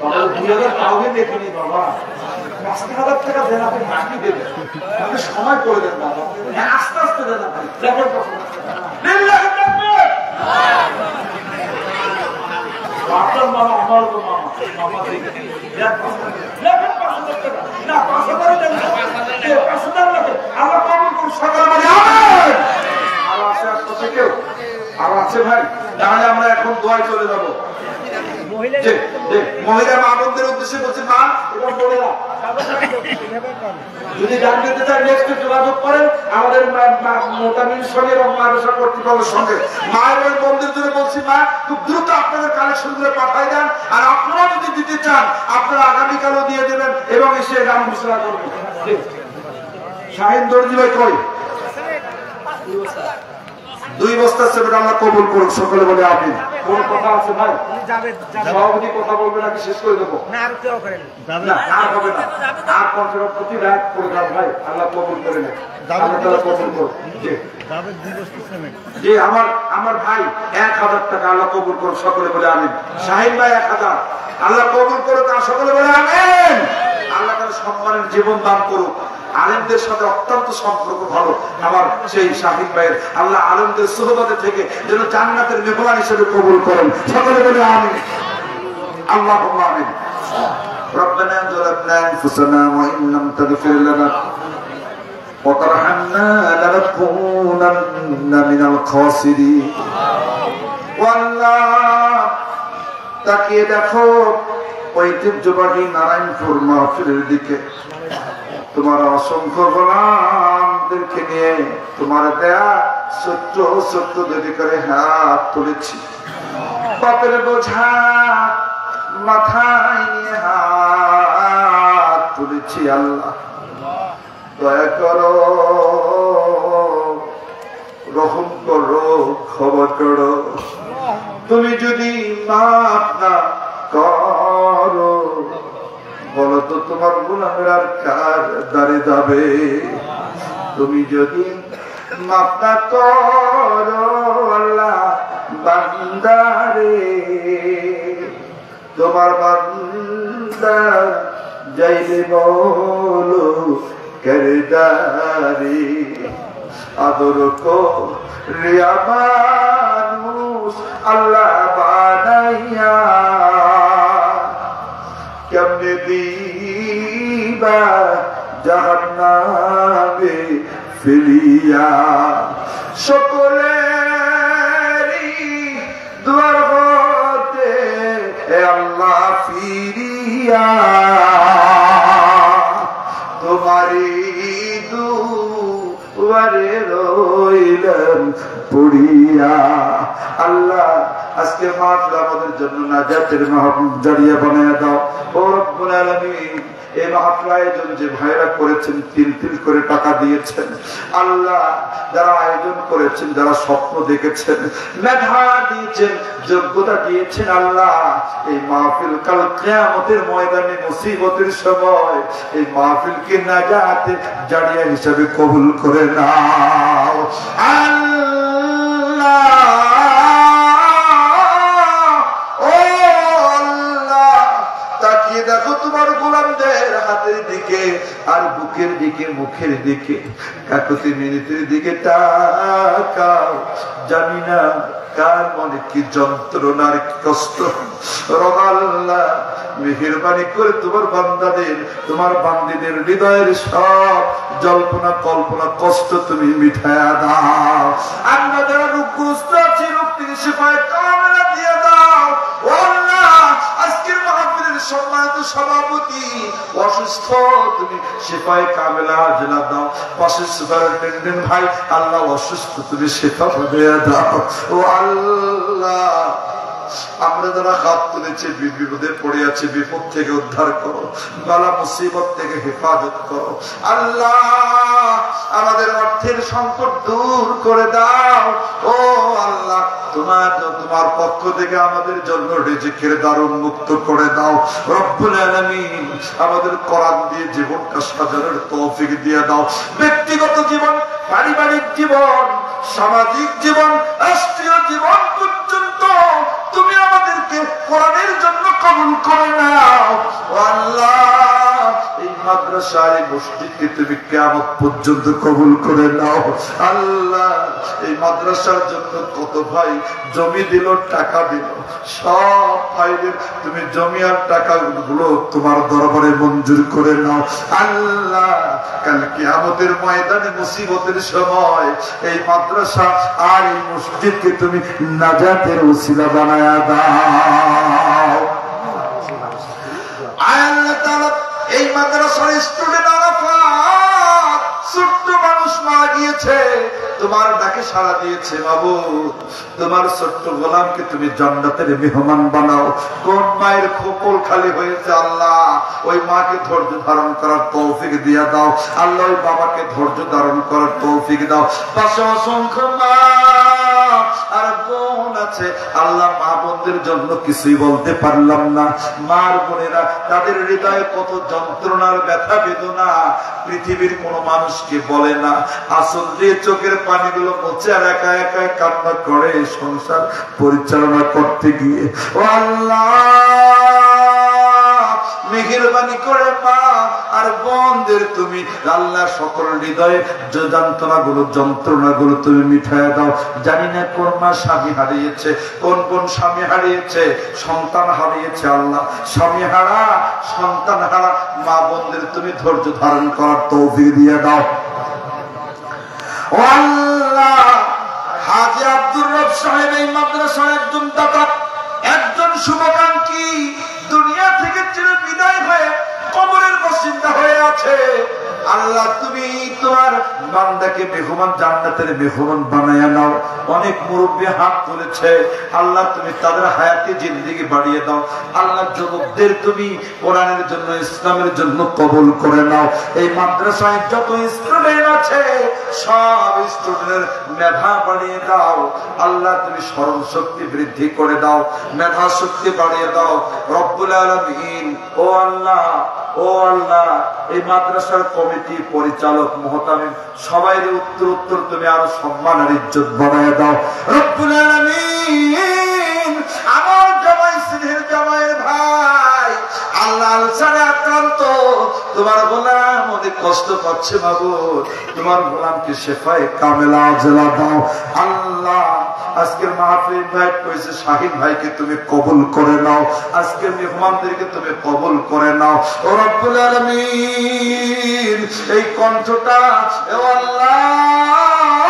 বাবা 2000 টাকা দেখিনি বাবা, 50,000 টাকা দেন, আপনি বাকি দেবেন, আপনি সময় করে দেন বাবা, আস্তে আস্তে দেন আপনি। লিল্লাহি তাকবীর। আপনার মামা আমার তো মামা, মামা দেখেন 5,000 টাকা না, 5,000 দেন, 5,000 লাগে। আল্লাহ কবুল করুন, সকলে বলে আমিন। আর আছে আশপাশে কেউ? আর আছে ভাই? তাহলে আমরা এখন দোয়ায় চলে যাবো। মহিলা মা বোনদের উদ্দেশ্যে বলছি, মা এবং বোনেরা যদি জানতে চান নেক্সট যোগাযোগ করেন আমাদের মোতামিন সঙ্গে এবং মাদ্রাসা কর্তৃপক্ষের সঙ্গে। মা এবং বোনদের জন্য বলছি, মা খুব দ্রুত আপনাদের কালেকশন করে পাঠাই দেন, আর আপনারা যদি দিতে চান আপনারা আগামীকালও দিয়ে দেবেন এবং এসে নাম ঘোষণা করবেন। শাহিন দর্জি ভাই কই? 2 বস্তা সেবেন আল্লাহ কবুল করুক, সকলে বলে আমিন। কোন কথা আছে ভাই? সভাপতি কথা বলবে নাকি শেষ করে দেবো? না আর কেউ করেন না, আর হবে না, আর পঞ্চম প্রতি রাত করে দাও ভাই, আল্লাহ কবুল করে নেন, আল্লাহ তাআলা কবুল করুন। জি আমার ভাই 1000 টাকা আল্লাহ কবুল করুন, সকলে বলে আমিন। শাহিন ভাই 1000 আল্লাহ কবুল করুক, আর সকলে বলে আমিন। আল্লাহ তাআলা সম্মানের জীবন দান করুক। আলেমদের সাথে অত্যন্ত সম্পর্ক ভালো আমার সেই শাহিদ ভাইয়ের, আল্লাহ আলেমদের সুহবতে থেকে যেন জান্নাতের মেহমান হিসেবে কবুল করেন, সকলে বলে আমিন। আল্লাহুম্মা আমিন। রব্বানা যালামনা আনফুসানা ওয়া ইন লাম তাগফির লানা ওয়া তারহামনা লানাকুনান্না মিনাল খাসিরিন। আল্লাহ তাকিয়ে দেখো ঐতিহ্যবাহী নারায়ণপুর মাহফিলের দিকে, তোমার অসংখ্য গোলামদেরকে নিয়ে তোমার দেয়া ছোট্ট ছোট্ট দেরি করে হাত তুলেছি, পাপের বোঝা মাথায় নিয়ে হাত তুলেছি। আল্লাহ দয়া করো, রহম করো, ক্ষমা করো। তুমি যদি মাফ না মতো তোমার গোলামের আর কার দ্বারে যাবে? তুমি যদি মাফ না করো আল্লাহ বান্দারে, তোমার বান্দা যাইবে বলো কেদারে। আদর করে মানুষ আল্লাহ বানাইয়া, কেমনে দিবা জাহান্নামে ফেলিয়া। সকলেরই দুয়ার হতে আল্লাহ ফিরিয়া, তোমারই দুয়ারে রইলেন পড়িয়া। আল্লাহ আজকে মাহফিল আমাদের জন্য নাজাতের মাহবুব জারিয়া বানায়া দাও ও রব্বুল আলামিন। এই মাহফিল আয়োজন যে ভাইরা করেছেন, তিল তিল করে টাকা দিয়েছেন আল্লাহ, যারা আয়োজন করেছেন, যারা স্বপ্ন দেখেছেন, মেধা দিয়েছেন, যোগ্যতা দিয়েছেন আল্লাহ, এই মাহফিল কাল কিয়ামতের ময়দানে মুসিবতের সময় এই মাহফিলকে নাজাতের জারিয়া হিসাবে কবুল করে নাও আল্লাহ। দেখো তোমার গোলামদের হাতের দিকে আর বুকের দিকে, মুখের দিকে, কাকুতি মিনতির দিকে তাকাও। জানি না কার মনে কি যন্ত্রণার কষ্ট। আল্লাহ মেহেরবানি করে তোমার বান্দাদের, তোমার বান্দীদের হৃদয়ের সব জল্পনা কল্পনা কষ্ট তুমি মিঠায়া দাও। আমরা যারা রোগগ্রস্ত আছি, রোগ থেকে শিফায়ে কামিলা দিয়ে দাও আল্লাহ। আজকের মাহফিলের সম্মানিত সভাপতি অসুস্থ, তুমি শিফায়ে কামিলা আজলা দাও। পাশে সুপারিনটেনডেন্ট ভাই আল্লাহ অসুস্থ, তুমি শিফা দিয়ে দাও ও আল্লাহ। আমরা যারা হাত তুলেছি, বিপদে পড়ে আছে, বিপদ থেকে উদ্ধার করো, বালা মুসিবত থেকে হেফাজত করো আল্লাহ। আমাদের অর্থের সংকট দূর করে দাও ও আল্লাহ। তোমার পক্ষ থেকে আমাদের জন্য রিজিকের দ্বার উন্মুক্ত করে দাও রব্বুল আলামিন। আমাদের কোরআন দিয়ে জীবনটা সাজানোর তৌফিক দিয়ে দাও। ব্যক্তিগত জীবন, পারিবারিক জীবন, সামাজিক জীবন, রাষ্ট্রীয় জীবন পর্যন্ত তুমি আমাদেরকে কোরআনের জন্য কবুল করে নাও আল্লাহ। এই মাদ্রাসা, এই মসজিদকে তুমি কিয়ামত পর্যন্ত কবুল করে নাও আল্লাহ। এই মাদ্রাসার জন্য কত ভাই জমি দিল, টাকা দিল, সব ভাইদের তুমি জমি আর টাকা গুলো তোমার দরবারে মঞ্জুর করে নাও আল্লাহ। কাল কিয়ামতের ময়দানে মুসিবতের সময় এই মাদ্রাসা আর এই মসজিদকে তুমি নাজাতের ওসিলা বানায়া দাও আল্লাহ তাআলা। এই মাদ্রাসার স্টুডেন্ট আরাফাত ছোট্ট মানুষ মারা গিয়েছে, তোমার ডাকে সাড়া দিয়েছে মাবুদ। তোমার ছোট্ট গোলামকে তুমি জান্নাতের মেহমান বানাও। কোন মায়ের খোপল খালি হয়েছে আল্লাহ, ওই মাকে ধৈর্য ধারণ করার তৌফিক দিয়ে দাও আল্লাহ। ওই বাবাকে ধৈর্য ধারণ করার তৌফিক দাও। পাশে অসংখ্য মা আর বোন আছে আল্লাহ, মা বোনদের জন্য কিছুই বলতে পারলাম না। মার বোনেরা তাদের হৃদয়ে কত যন্ত্রণার ব্যথা বেদনা পৃথিবীর কোন মানুষকে বলে না। আসল দিয়ে চোখের পানিগুলো মুছে আর একা একা কান্না করে সংসার পরিচালনা করতে গিয়ে ও আল্লাহ মেহেরবানি করে মা আর বোনদের তুমি আল্লাহ সকল হৃদয়ে যন্ত্রণা গুলো তুমি মিঠাইয়া দাও। জানি না কোন মা স্বামী হারিয়েছে, কোন স্বামী হারিয়েছে, সন্তান হারিয়েছে আল্লাহ। স্বামী হারা, সন্তান হারা মা বোনদের তুমি ধৈর্য ধারণ করার তৌফিক দিয়ে দাও ও আল্লাহ। হাজী আব্দুর রব সাহেব এই মাদ্রাসার একজন দাতা, একজন শুভাকাঙ্ক্ষী, দুনিয়া থেকে চির বিদায় হয়ে কবরের বাসিন্দা হয়ে আছে। আল্লাহ তুমি তোমার বান্দাকে মেহমান জান্নাতের মেহমান বানায়া নাও। অনেক মুরব্বী হাত তুলেছে, আল্লাহ তুমি তাদের হায়াতে জিন্দেগি বাড়িয়ে দাও। আল্লাহ যুবকদের তুমি কোরআনের জন্য ইসলামের জন্য কবুল করে নাও। এই মাদ্রাসায় যত স্টুডেন্ট আছে সব স্টুডেন্টের মেধা বাড়িয়ে দাও। আল্লাহ তুমি স্মরণ শক্তি বৃদ্ধি করে দাও, মেধা শক্তি বাড়িয়ে দাও রব্বুল আলামিন। ও আল্লাহ, ও আল্লাহ, এই মাদ্রাসার কমিটি পরিচালক মুহতামিম সবাইরে উত্তর উত্তর তুমি আরো সম্মানের ইজ্জত বাড়ায় দাও রব্বুল আলামিন। আমার জামাই সিনের জামাইয়ের ভাই আল্লাহ আলসারে আক্রান্ত, তোমার গোলাম অনেক কষ্ট পাচ্ছে মাবুদ, তোমার গোলামকে শেফায়ে কামেলা আজলা দাও আল্লাহ। আজকের মাহফিল ইনভাইট করেছে শাহিদ ভাইকে তুমি কবুল করে নাও, আজকের মেহমানদেরকে তুমি কবুল করে নাও ও রব্বুল আলামিন। এই কণ্ঠটা ও আল্লাহ,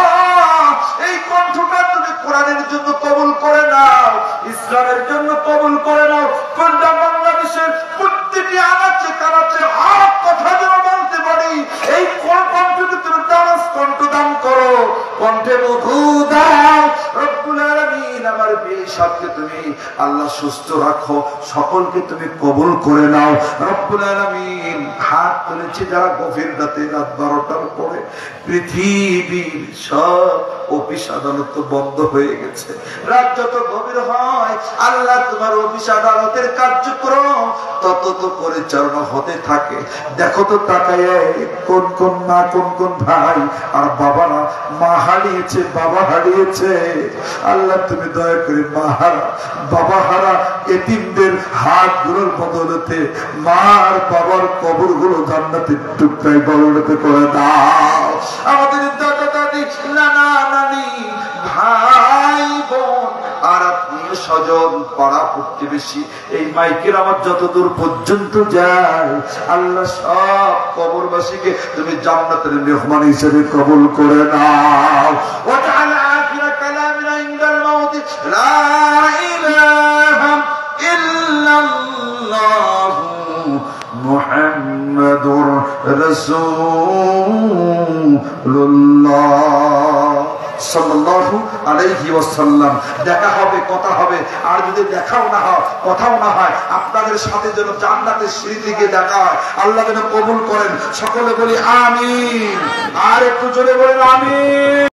এই কণ্ঠটা তুমি কোরআনের জন্য কবুল করে নাও, ইসলামের জন্য কবুল করে নাও। কোনটা বাংলাদেশের প্রত্যেকটি আনাচে কানাচে হক কথা যেন বলতে পারি, এই কণ্ঠকে তুমি দারাজ কণ্ঠ দান করো, কণ্ঠে মধু দাও রব্বুল আলামিন। আমার বিয়ে সাথে তুমি আল্লাহ সুস্থ রাখো, সকলকে তুমি কবুল করে নাও রব্বুল আলামিন। হাত তুলেছে যারা গভীর রাতে, রাত 12টার পরে পৃথিবীর সব অফিস আদালত বন্ধ হয়ে গেছে। রাত যত গভীর হয় আল্লাহ তোমার অফিস আদালতের কার্যক্রম তত তো পরিচালনা হতে থাকে। দেখো তো তাকায় কোন কোন মা, কোন কোন ভাই আর বাবারা মা হারিয়েছে, বাবা হারিয়েছে। আল্লাহ তুমি দয়া করে মা হারা, বাবা হারা এতিমদের হাত গুলোর বদলতে মার বাবার কবর গুলো জান্নাতের টুকরায় বদলতে করে দাও। আমাদের দাদা দাদি, নানা নানি, ভাই বোন আর আত্মীয় স্বজন, পাড়া প্রতিবেশী, এই মাইকের আমার যতদূর পর্যন্ত যায় আল্লাহ সব কবরবাসীকে তুমি জান্নাতের মেহমান হিসেবে কবুল করে নাও। ওয়াজআল আখিরা কালামিনা ইনদাল মাউত লা ইলাহা ইল্লাল্লাহু মুহাম্মাদুর রাসূলুল্লাহ সাল্লাল্লাহু আলাইহি ওয়াসাল্লাম। দেখা হবে, কথা হবে, আর যদি দেখাও না হয়, কথাও না হয়, আপনাদের সাথে যেন জান্নাতের সিঁড়ি থেকে দেখা হয়, আল্লাহ যেন কবুল করেন। সকলে বলি আমিন, আর একটু জোরে বলেন আমিন।